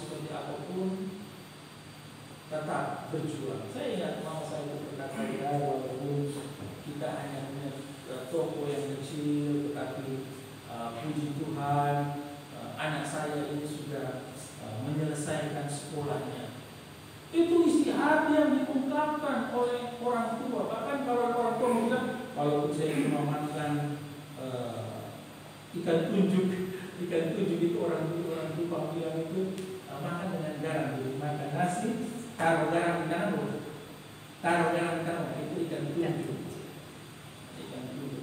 seperti apapun, tetap berjuang. Saya ingat mama saya berkata, ya walaupun kita hanya punya toko yang kecil, tetapi puji Tuhan, anak saya ini sudah menyelesaikan sekolahnya. Itu isi hati yang diungkapkan oleh orang tua. Bahkan kalau orang tua bilang, kalau saya cuma makan ikan tunjuk itu orang tua bilang itu makan dengan garam. Jadi makan nasi, taruh garam di tangan, itu ikan tunjuk.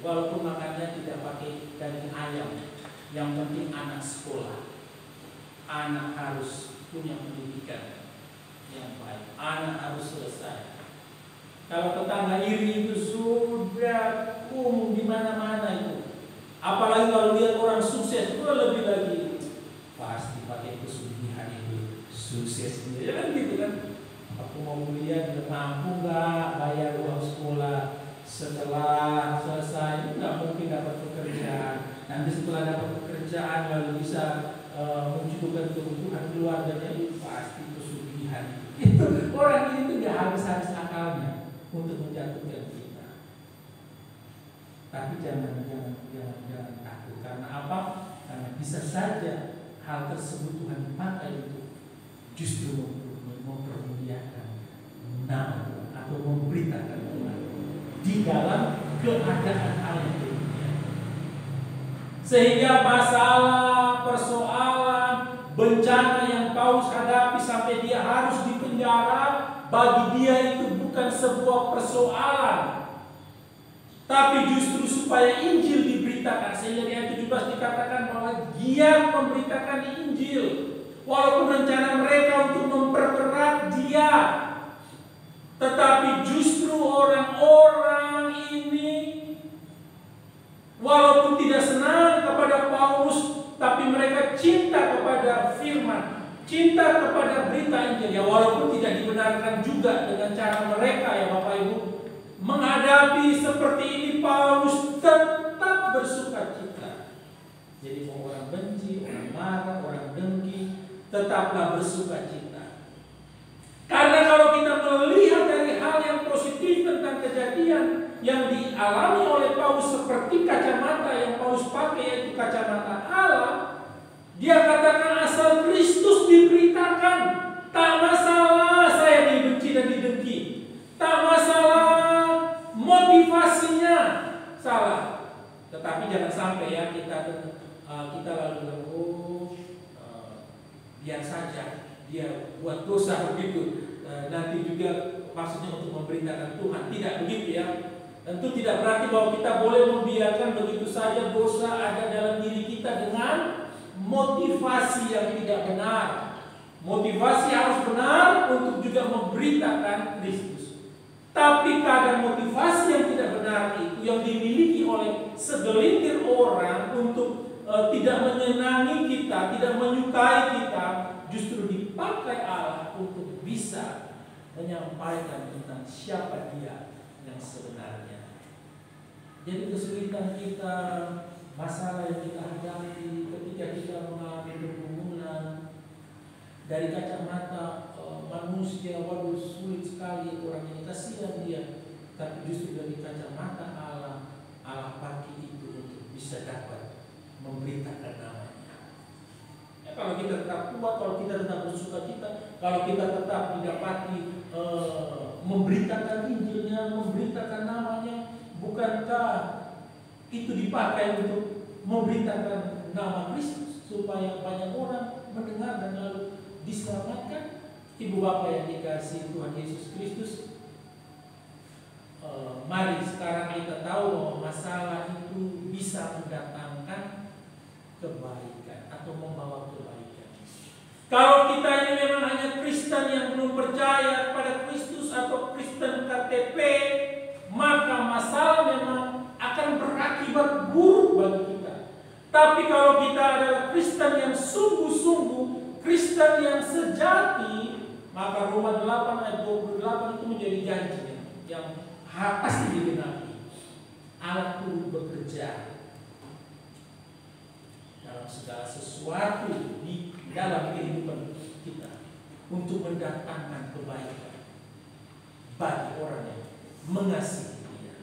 Walaupun makannya tidak pakai daging ayam, yang penting anak sekolah, anak harus punya pendidikan yang baik, anak harus selesai. Kalau tetangga iri itu sudah umum di mana-mana itu. Apalagi kalau lihat orang sukses, itu lebih lagi pasti pakai kesugihan itu sukses. Ya kan gitu kan? Aku mau kuliah, mampu nggak bayar uang sekolah? Setelah selesai nggak mungkin dapat pekerjaan. Nanti setelah dapat pekerjaan lalu bisa mencukupkan kebutuhan keluarganya, itu pasti pesugihan. Itu orang ini tuh nggak habis akalnya untuk menjatuhkan kita. Tapi jangan takut. Karena apa? Karena bisa saja hal tersebut Tuhan dipakai untuk justru mempermuliakan nama Tuhan atau memberitakan Tuhan di dalam keadaan hal yang demikian. Sehingga masalah, persoalan, bencana yang Paulus hadapi sampai dia harus dipenjara, bagi dia itu bukan sebuah persoalan, tapi justru supaya Injil diberitakan. Sehingga di ayat 17 dikatakan bahwa dia memberitakan Injil, walaupun rencana mereka untuk memperberat dia, tetapi justru orang-orang ini walaupun tidak senang kepada Paulus, tapi mereka cinta kepada firman, cinta kepada berita Injil. Ya walaupun tidak dibenarkan juga dengan cara mereka, ya Bapak Ibu, menghadapi seperti ini, Paulus tetap bersuka cita. Jadi mau orang benci, orang marah, orang dengki, tetaplah bersuka cita. Karena kalau kita melihat dari hal yang positif tentang kejadian yang dialami oleh Paulus, seperti kacamata yang Paulus pakai, yaitu kacamata Allah, dia katakan asal Kristus diberitakan, tak masalah saya dibenci dan didengki, tak masalah motivasinya salah. Tetapi jangan sampai ya kita lalu biar saja dia buat dosa begitu, nanti juga maksudnya untuk memberitakan Tuhan. Tidak begitu ya. Tentu tidak berarti bahwa kita boleh membiarkan begitu saja dosa ada dalam diri kita dengan motivasi yang tidak benar. Motivasi harus benar untuk juga memberitakan Kristus. Tapi kadang motivasi yang tidak benar itu yang dimiliki oleh segelintir orang untuk tidak menyenangi kita, tidak menyukai kita, justru dipakai Allah untuk bisa menyampaikan tentang siapa Dia yang sebenarnya. Jadi kesulitan kita, masalah yang kita hadapi ketika kita mengalami pergumulan, dari kacamata manusia, waduh sulit sekali orang ini, kasihan dia. Tapi justru dari kacamata Allah pakai itu untuk bisa dapat memberitakan namanya. Ya, kalau kita tetap kuat, kalau kita tetap bersuka cita, kalau kita tetap didapati memberitakan Injilnya, memberitakan namanya, bukankah itu dipakai untuk memberitakan nama Kristus supaya banyak orang mendengar dan lalu diselamatkan? Ibu bapak yang dikasihi Tuhan Yesus Kristus, mari sekarang kita tahu bahwa masalah itu bisa mendatangkan kebaikan atau membawa kebaikan. Kalau kita ini memang hanya Kristen yang belum percaya kepada Kristus atau Kristen KTP, maka masalah memang akan berakibat buruk bagi kita. Tapi kalau kita adalah Kristen yang sungguh-sungguh, Kristen yang sejati, maka Roma 8 ayat 28 itu menjadi janji yang pasti digenapi. Allah turut bekerja dalam segala sesuatu di dalam kehidupan kita untuk mendatangkan kebaikan bagi orang yang mengasihi Dia.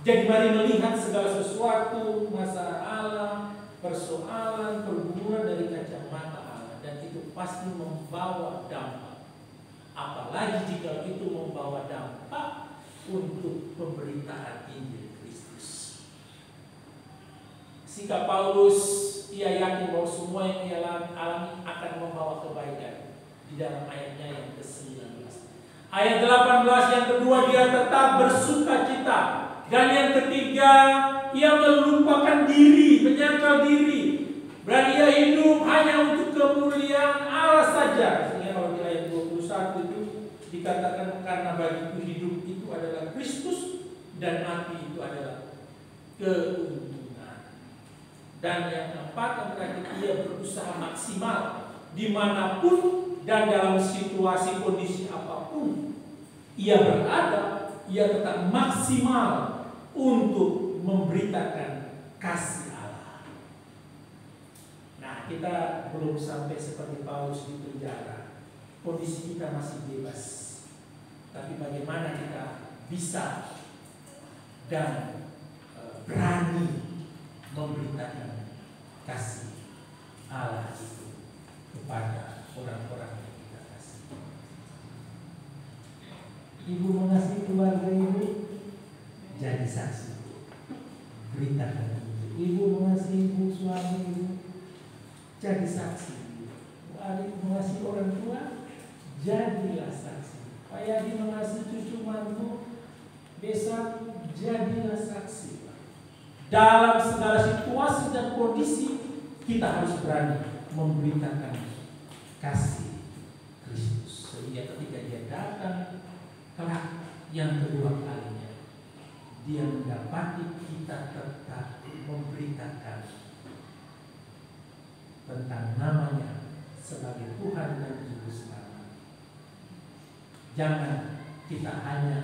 Jadi mari melihat segala sesuatu, masalah alam, persoalan, pergumulan dari kacamata Allah, dan itu pasti membawa dampak. Apalagi jika itu membawa dampak untuk pemberitaan Injil Kristus. Sikap Paulus, ia yakin bahwa semua yang ia alami akan membawa kebaikan. Di dalam ayatnya yang ke-19. Ayat 18 yang kedua, dia tetap bersuka cita. Dan yang ketiga, ia melupakan diri, menyangkal diri. Dan ia hidup hanya untuk kemuliaan Allah saja. Sehingga kalau di ayat 21 itu dikatakan, karena bagiku hidup itu adalah Kristus dan mati itu adalah keuntungan. Dan yang keempat, yang terakhir, ia berusaha maksimal dimanapun dan dalam situasi kondisi apapun ia berada, ia tetap maksimal untuk memberitakan kasih Allah. Nah, kita belum sampai seperti Paulus di penjara. Kondisi kita masih bebas. Tapi bagaimana kita bisa dan berani memberitakan kasih Allah itu kepada orang-orang yang kita kasih. Ibu mengasihi keluarga ibu, jadi saksi. Beritakan ibu mengasihi ibu, suami ibu, jadi saksi. Adik mengasihi orang tua, jadilah saksi. Pak Yadi mengasihi cucu mantu, besok jadilah saksi. Dalam segala situasi dan kondisi kita harus berani memberitakan kasih Kristus, sehingga ketika dia datang kelak yang kedua kalinya, dia mendapati kita tetap memberitakan tentang namanya sebagai Tuhan dan Juru Selamat. Jangan kita hanya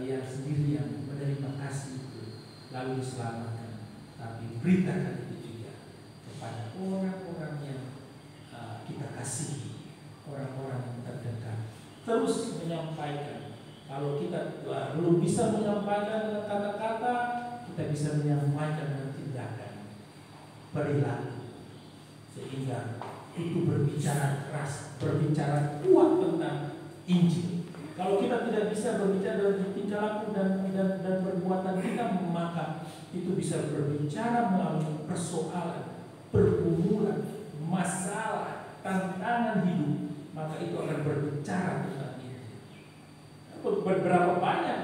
yang sendirian menerima kasih itu lalu diselamatkan, tapi beritakan itu juga kepada orang-orang yang kita kasihi, orang-orang yang terdekat. Terus menyampaikan. Kalau kita belum bisa menyampaikan dengan kata-kata, kita bisa menyampaikan dengan tindakan, perilaku, sehingga itu berbicara keras, berbicara kuat tentang Injil. Kalau kita tidak bisa berbicara dengan tingkah laku dan perbuatan kita, maka itu bisa berbicara melalui persoalan, pergumulan, masalah, tantangan hidup, maka itu akan berbicara tentang Injil. Beberapa banyak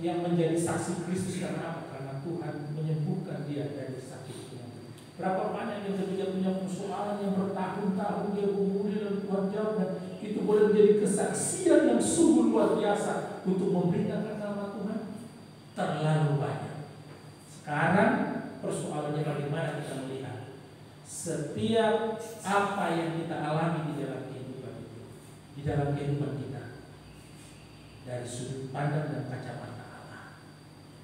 yang menjadi saksi Kristus karena apa? Karena Tuhan menyembuhkan dia dari sakitnya. Berapa banyak yang ketika punya persoalan yang bertahun-tahun dia gumuli dan Tuhan jawab, dan itu boleh menjadi kesaksian yang sungguh luar biasa untuk memberitakan nama Tuhan. Terlalu banyak. Sekarang persoalannya bagaimana kita melihat setiap apa yang kita alami di dalam kehidupan itu, di dalam kehidupan kita, dari sudut pandang dan kacamata Allah.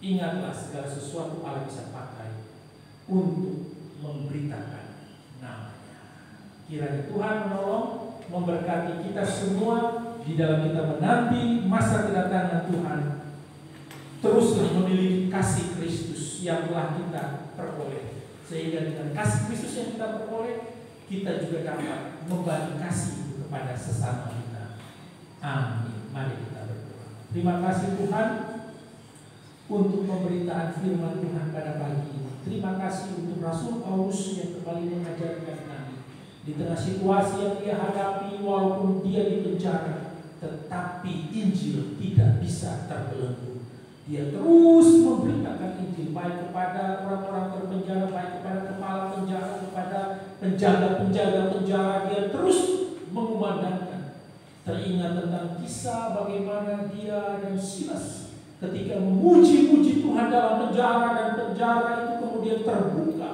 Ingatlah segala sesuatu Allah bisa pakai untuk memberitakan namanya. Kiranya Tuhan menolong, memberkati kita semua di dalam kita menanti masa kedatangan Tuhan. Teruslah memiliki kasih Kristus yang telah kita peroleh, sehingga dengan kasih Kristus yang kita peroleh, kita juga dapat membagi kasih itu kepada sesama kita. Amin. Mari kita berdoa. Terima kasih Tuhan untuk pemberitaan firman Tuhan pada pagi ini. Terima kasih untuk Rasul Paulus yang kembali mengajarkan kami di tengah situasi yang dia hadapi, walaupun dia di penjara, tetapi Injil tidak bisa terbelenggu. Dia terus memberitakan Injil, baik kepada orang-orang terpenjara, baik kepada kepala penjara, kepada penjaga-penjaga penjara. Dia terus mengumandangkan. Teringat tentang kisah bagaimana dia dan Silas ketika memuji-muji Tuhan dalam penjara, dan penjara itu kemudian terbuka.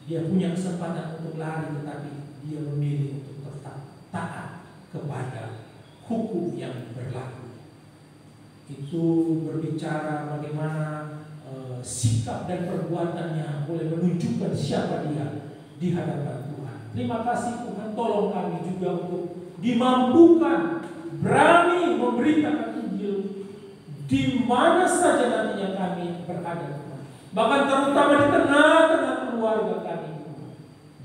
Dia punya kesempatan untuk lari, tetapi dia memilih untuk tetap taat kepada hukum yang berlaku. Itu berbicara bagaimana sikap dan perbuatannya boleh menunjukkan siapa dia di hadapan Tuhan. Terima kasih Tuhan, tolong kami juga untuk dimampukan berani memberitakan Injil di mana saja nantinya kami berada, Tuhan. Bahkan terutama di tengah-tengah keluarga kami, Tuhan.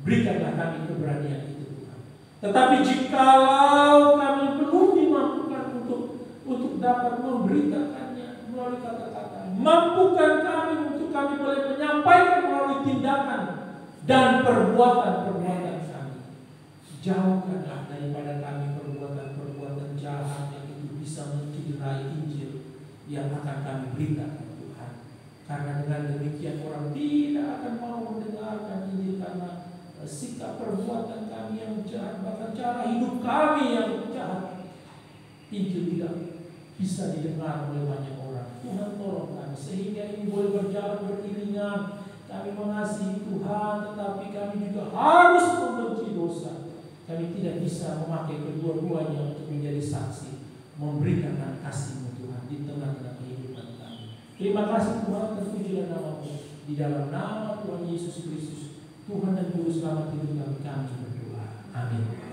Berikanlah kami keberanian itu, Tuhan. Tetapi jikalau kami belum dimampukan untuk dapat memberitakannya melalui kata-kata, mampukan kami untuk kami boleh menyampaikan melalui tindakan dan perbuatan-perbuatan kami. Jauhkanlah daripada kami perbuatan-perbuatan jahat yang itu bisa mencederai Injil yang akan kami beritakan, Tuhan. Karena dengan demikian orang tidak akan mau mendengarkan Injil karena sikap perbuatan kami yang jahat, bahkan cara hidup kami yang jahat. Injil tidak bisa didengar oleh banyak orang. Tuhan tolong kami sehingga ini boleh berjalan beriringan. Kami mengasihi Tuhan, tetapi kami juga harus membenci dosa. Kami tidak bisa memakai kedua-duanya untuk menjadi saksi, memberikan kasih-Mu Tuhan di tengah-tengah kehidupan kami. Terima kasih Tuhan, terpujilah nama-Mu. Di dalam nama Tuhan Yesus Kristus, Tuhan dan Juru Selamat hidup kami berdoa. Amin.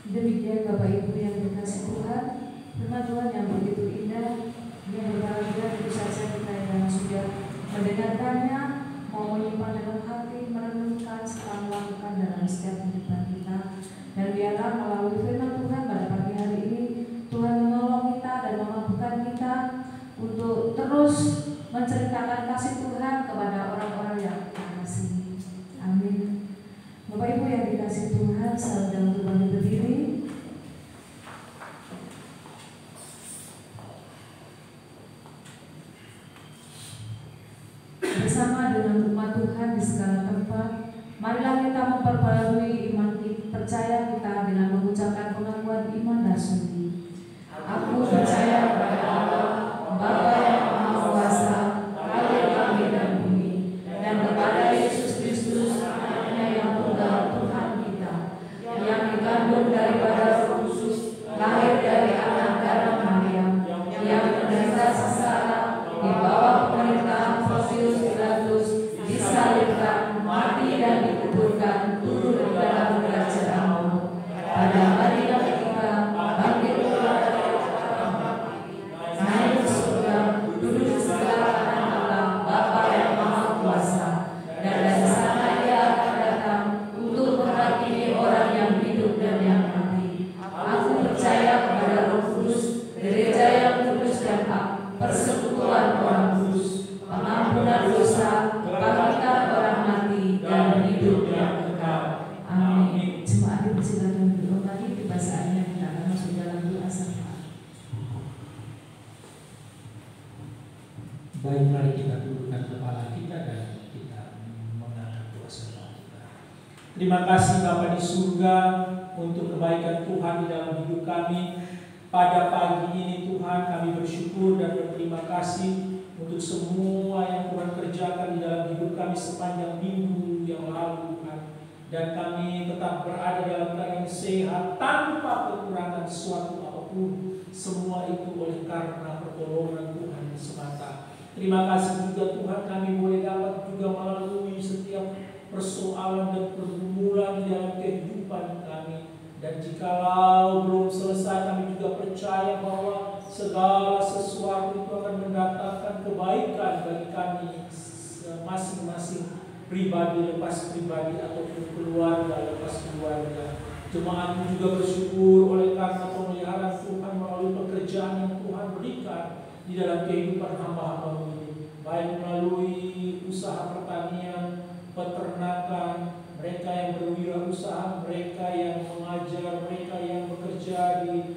Demikian Bapak Ibu yang dikasih Tuhan, firman Tuhan yang begitu indah, yang berbahagia tentu saja kita yang sudah mendengarkannya, mau menyimpan dalam hati, merenungkan serta melakukan dalam setiap kehidupan kita. Dan biarlah melalui firman Tuhan pada pagi hari ini, Tuhan menolong kita dan memampukan kita untuk terus menceritakan kasih Tuhan kepada orang-orang yang kita kasihi. Amin. Bapak Ibu yang dikasih Tuhan, saudara kembali berdiri. Bersama dengan umat Tuhan di segala tempat, marilah kita memperbarui iman percaya kita dengan mengucapkan pengakuan iman rasuli. Aku percaya kepada Allah, Bapa yang Maha Kuasa, Khalil kami dan bumi, dan kepada Yesus Kristus, Anaknya yang tunggal Tuhan kita, yang dikandung daripada Roh Kudus, lahir dari anak darah Maryam, yang menderita sengsara di bawah pemerintahan Pontius Pilatus, disalibkan, mati dan dikuburkan, turun ke dalam kerajaan maut. Pada hari yang ketiga, bangkit pula dari orang mati, naik ke surga, duduk di sebelah kanan Allah, Bapa yang Maha Kuasa, dan dari sana Ia akan datang untuk menghakimi orang yang hidup dan yang mati. Aku percaya kepada Roh Kudus, gereja yang kudus dan hak, persekutuan orang kudus, pengampunan dosa, kebangkitan orang mati, dan hidup yang kekal. Amin. Jemaat dipersilakan duduk kembali di bahasannya, kita akan masuk dalam doa syafaat. Baik, mari kita dudukkan kepala kita dan kita mengangkat doa syafaat kita. Terima kasih Bapa di surga untuk kebaikan Tuhan di dalam hidup kami. Pada pagi ini Tuhan kami bersyukur dan berterima kasih untuk semua yang Tuhan kerjakan di dalam hidup kami sepanjang minggu yang lalu Tuhan. Dan kami tetap berada dalam keadaan sehat tanpa kekurangan suatu apapun. Semua itu oleh karena pertolongan Tuhan semata. Terima kasih juga Tuhan, kami boleh dapat juga melalui setiap persoalan dan pergumulan di dalam kehidupan kami. Dan jikalau belum selesai, kami juga percaya bahwa segala sesuatu itu akan mendatangkan kebaikan bagi kami masing-masing, pribadi lepas pribadi ataupun keluarga lepas keluarga. Jemaat juga bersyukur oleh karena pemeliharaan Tuhan melalui pekerjaan yang Tuhan berikan di dalam kehidupan hamba-hamba ini, baik melalui usaha pertanian, peternakan, mereka yang berwirausaha, mereka yang mengajar, mereka yang bekerja di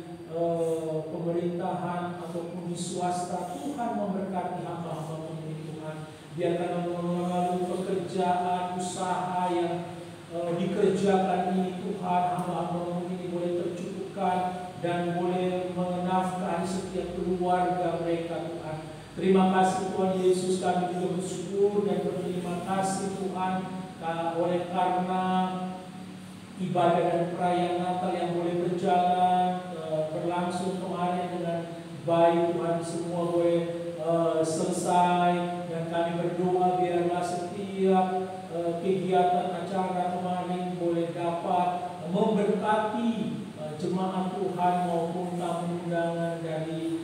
pemerintahan ataupun di swasta. Tuhan memberkati hamba-hamba ini Tuhan. Biarkan melalui pekerjaan, usaha yang dikerjakan ini Tuhan, hamba-hamba ini boleh tercukupkan dan boleh menafkahi setiap keluarga mereka Tuhan. Terima kasih Tuhan Yesus, kami juga bersyukur dan berterima kasih Tuhan oleh karena ibadah dan perayaan Natal yang boleh berjalan berlangsung kemarin dengan baik. Tuhan, semua boleh selesai, dan kami berdoa biarlah setiap kegiatan acara kemarin boleh dapat memberkati jemaat Tuhan maupun tamu undangan dari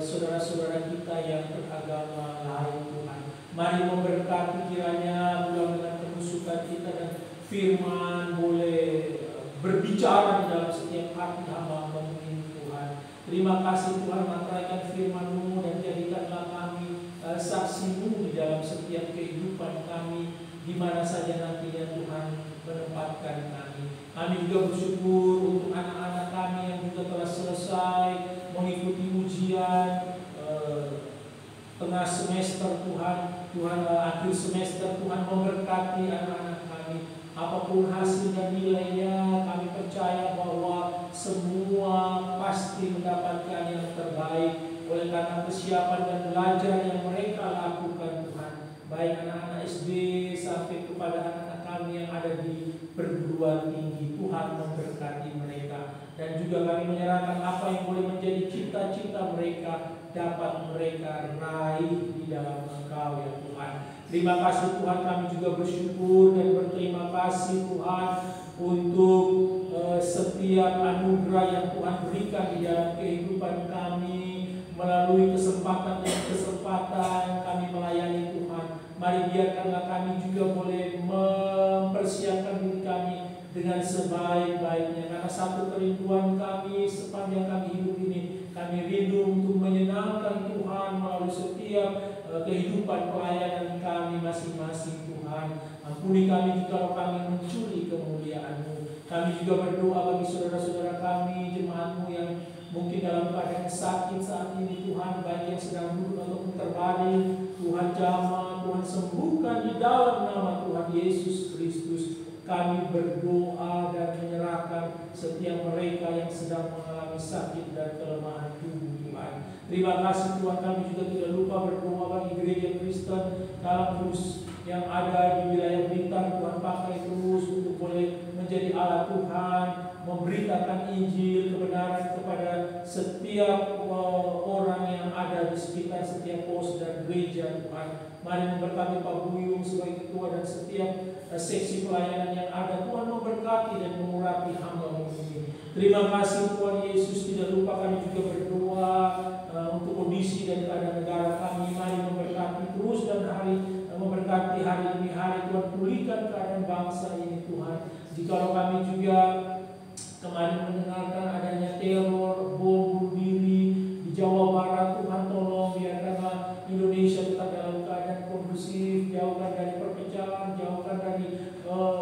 saudara-saudara kita yang beragama lain. Tuhan, mari memberkati kiranya bulan dengan penuh sukacita dan firman boleh berbicara di dalam setiap hati hamba-Mu ini. Tuhan, terima kasih Tuhan, menerangkan firman-Mu dan jadikanlah kami saksi-Mu di dalam setiap kehidupan kami, di mana saja nantinya Tuhan menempatkan kami. Kami juga bersyukur untuk anak-anak kami yang juga telah selesai mengikuti ujian tengah semester. Tuhan akhir semester, Tuhan memberkati anak-anak kami. Apapun hasil dan nilainya, kami percaya bahwa semua pasti mendapatkan yang terbaik oleh karena persiapan dan belajar yang mereka lakukan. Tuhan, baik anak-anak SD sampai kepada anak-anak kami yang ada di perguruan tinggi, Tuhan memberkati mereka. Dan juga kami menyerahkan apa yang boleh menjadi cita-cita mereka dapat mereka raih di dalam Engkau, ya Tuhan. Terima kasih Tuhan, kami juga bersyukur dan berterima kasih Tuhan untuk setiap anugerah yang Tuhan berikan di dalam kehidupan kami. Melalui kesempatan dan kesempatan kami melayani Tuhan, mari biarkanlah kami juga boleh mempersiapkan diri kami dengan sebaik-baiknya. Karena satu kerinduan kami sepanjang kami hidup ini, kami rindu untuk menyenangkan Tuhan melalui setiap kehidupan pelayanan kami masing-masing. Tuhan, ampuni kami jika kami mencuri kemuliaan-Mu. Kami juga berdoa bagi saudara-saudara kami, jemaat-Mu yang mungkin dalam keadaan sakit saat ini. Tuhan, baik yang sedang duduk ataupun terbaring, Tuhan jamah, Tuhan sembuhkan di dalam nama Tuhan Yesus Kristus. Kami berdoa dan menyerahkan setiap mereka yang sedang mengalami sakit dan kelemahan tubuh. Tuhan, terima kasih Tuhan. Kami juga tidak lupa berdoa bagi gereja Kristen Kampus yang ada di wilayah Blitar. Tuhan, pakai terus untuk boleh menjadi alat Tuhan, memberitakan Injil kebenaran kepada setiap orang yang ada di sekitar setiap pos dan gereja. Tuhan, mari memberkati Pak Buyung sebagai ketua dan setiap seksi pelayanan yang ada. Tuhan, memberkati dan mengurapi hamba-Mu ini. Terima kasih Tuhan Yesus. Tidak lupa kami juga berdoa untuk kondisi dan keadaan negara kami. Mari memberkati terus dan memberkati hari demi hari. Tuhan, pulihkan keadaan bangsa ini. Tuhan, jikalau kami juga kemarin mendengarkan adanya teror, bom bunuh diri di Jawa Barat, Tuhan tolong biarkanlah Indonesia tetap dalam keadaan kondusif, jauhkan dari perpecahan, jauhkan dari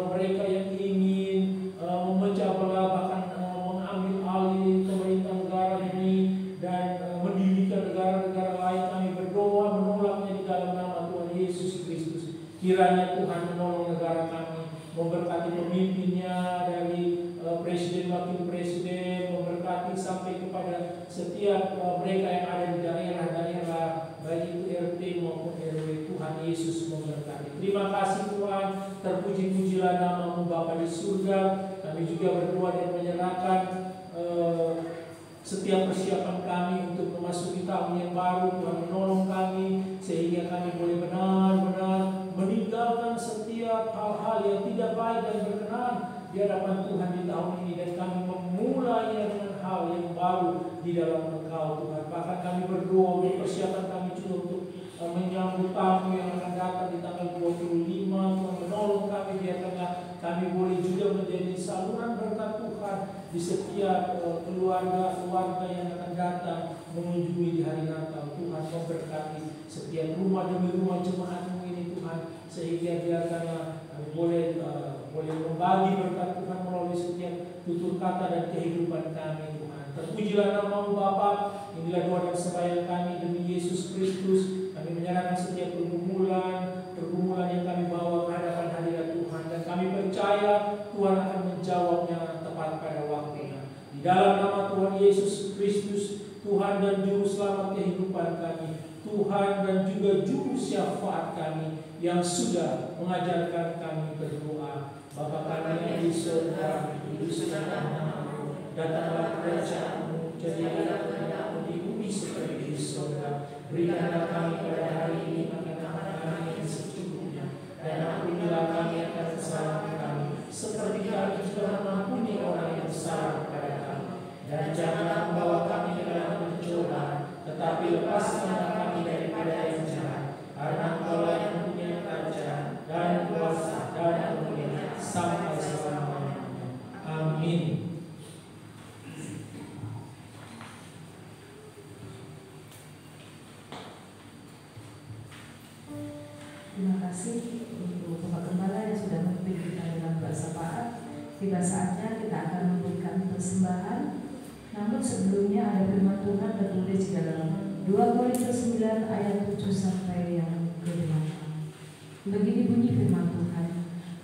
mereka yang ingin memecah belah, bahkan mengambil alih pemerintah negara ini dan mendirikan negara-negara lain. Kami berdoa menolaknya di dalam nama Tuhan Yesus Kristus. Kiranya Tuhan menolong negara kami, memberkati pemimpinnya dari presiden, wakil presiden, memberkati sampai kepada setiap mereka yang ada di daerah-daerah, baik itu RT maupun RW. Tuhan Yesus memberkati. Terima kasih Tuhan, terpuji-pujilah nama-Mu Bapa di surga. Kami juga berdoa dan menyerahkan setiap persiapan kami untuk memasuki tahun yang baru. Tuhan, menolong kami sehingga kami boleh benar-benar meninggalkan setiap hal-hal yang tidak baik dan berkenan di hadapan Tuhan di tahun ini, dan kami memulainya dengan hal yang baru di dalam Engkau. Tuhan, bahkan kami berdoa untuk persiapan kami juga untuk menyambut tamu yang akan datang di tanggal 25. Tuhan, menolong kami, biarkanlah kami boleh juga menjadi saluran berkat Tuhan di setiap keluarga yang akan datang mengunjungi di hari Natal. Tuhan, memberkati setiap rumah demi rumah jemaat-Mu ini Tuhan, sehingga biarkanlah kami boleh membagi berkat Tuhan melalui setiap tutur kata dan kehidupan kami. Tuhan, terpujilah nama-Mu Bapa. Inilah doa dan sembahyang kami demi Yesus Kristus. Kami menyerahkan setiap pergumulan yang kami bawa ke hadapan hadirat Tuhan, dan kami percaya Tuhan akan menjawabnya tepat pada waktunya. Di dalam nama Tuhan Yesus Kristus, Tuhan dan Juru Selamat kehidupan kami, Tuhan dan juga juru syafaat kami yang sudah mengajarkan kami berdoa. Bapa kami yang di surga, dikuduskan namamu, datanglah kerajaan-Mu, jadilah kehendak-Mu di bumi seperti di surga. Berikanlah kami pada hari ini makanan kami yang secukupnya, dan ampunilah kami akan kesalahan kami, seperti kami juga mengampuni orang yang salah kepada kami. Dan janganlah membawa kami ke dalam pencobaan, tetapi lepaskanlah kami daripada yang jahat, karena Engkaulah yang mempunyai kerajaan dan kuasa dan kemuliaan sampai selama-lamanya. Amin. Terima kasih untuk Bapak Gembala yang sudah memimpin kita dalam doa syafaat. Tiba saatnya kita akan memberikan persembahan. Namun sebelumnya ada firman Tuhan tertulis di dalam 2 Korintus 9 ayat 7 sampai yang ke-8. Begini bunyi firman Tuhan.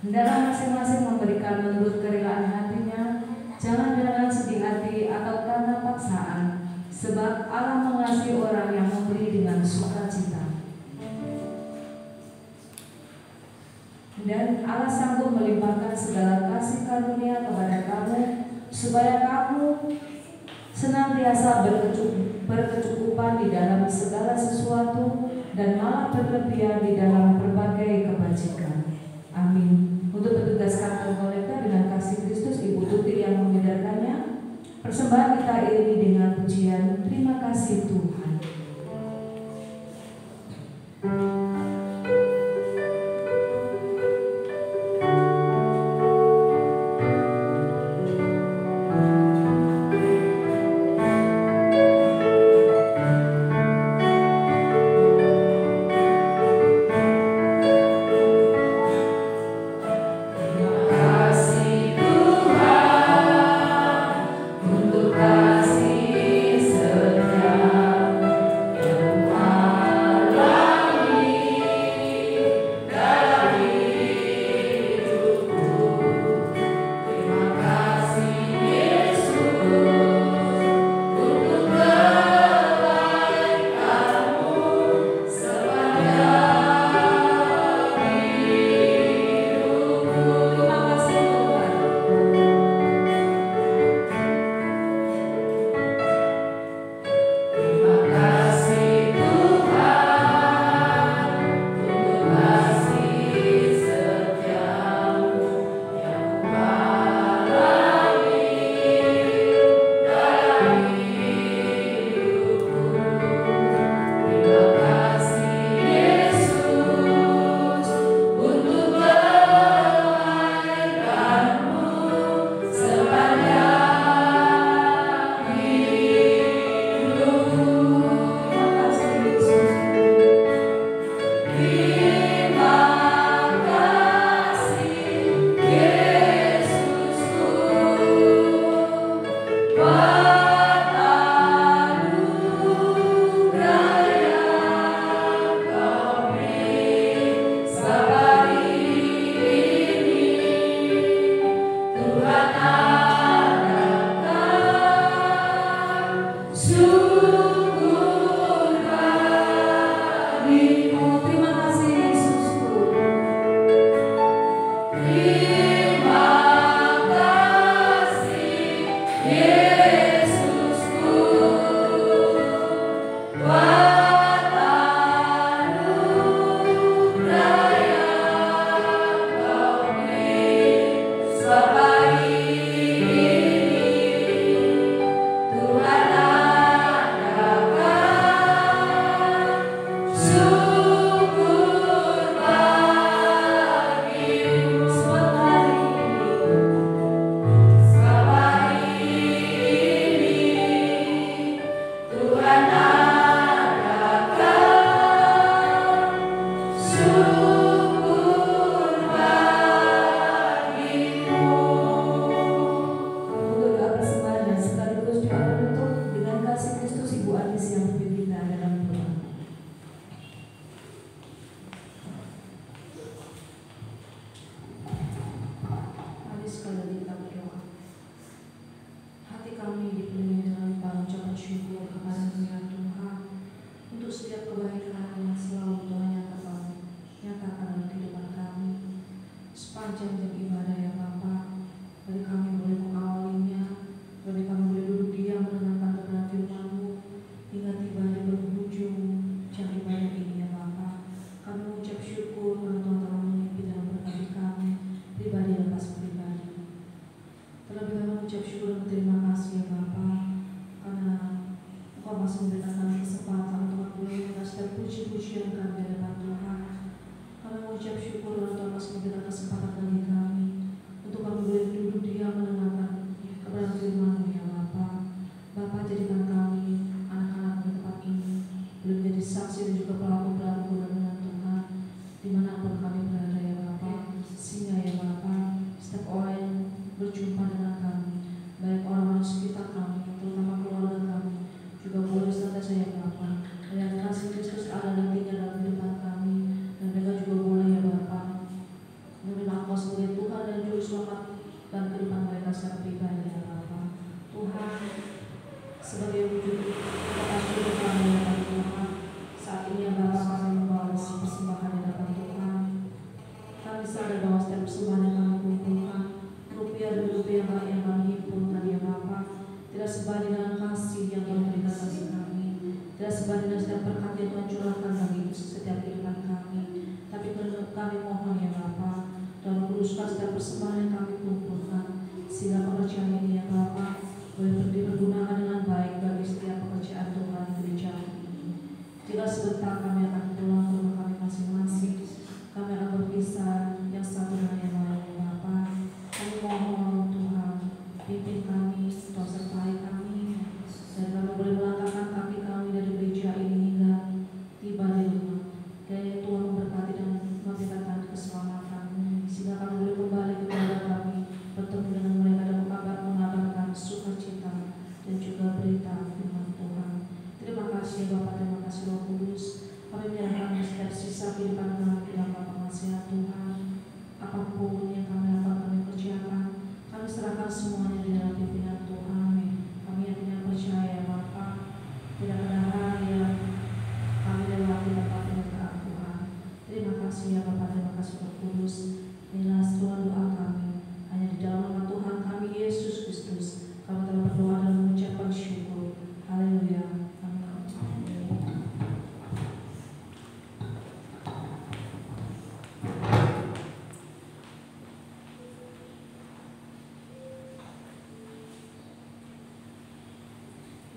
Hendaklah masing-masing memberikan menurut kerelaan hatinya, jangan dengan sedih hati atau karena paksaan, sebab Allah mengasihi orang yang memberi dengan sukacita. Dan Allah sanggup melimpahkan segala kasih karunia kepada kamu, supaya kamu senantiasa berkecukupan di dalam segala sesuatu dan malah berlebihan di dalam berbagai kebajikan. Amin. Untuk petugas kantor kolektor dengan kasih Kristus, Ibu Tuti yang membedakannya, persembahan kita iringi dengan pujian terima kasih Tuhan. Untuk kasih setia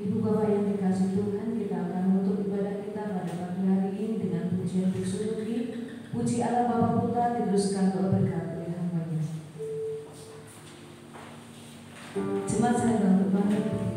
Ibu Bapak yang dikasih Tuhan, kita akan menutup ibadah kita pada pagi hari ini dengan pujian biksu Luki. Puji Allah Bapa Putra diteruskan doa berkat oleh hamba-Nya. Jemaat saya untuk bangkit berdiri.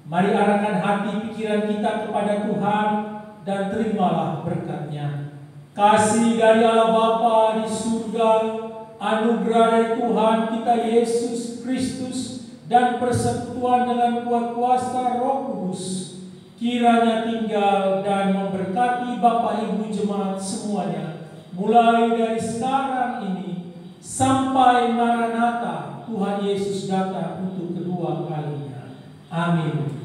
Mari arahkan hati pikiran kita kepada Tuhan dan terimalah berkat-Nya. Kasih dari Allah Bapa di surga, anugerah dari Tuhan kita Yesus Kristus, dan persekutuan dengan kuat kuasa Roh Kudus kiranya tinggal dan memberkati Bapak Ibu jemaat semuanya, mulai dari sekarang ini sampai Maranatha Tuhan Yesus datang untuk kedua kalinya. Amin.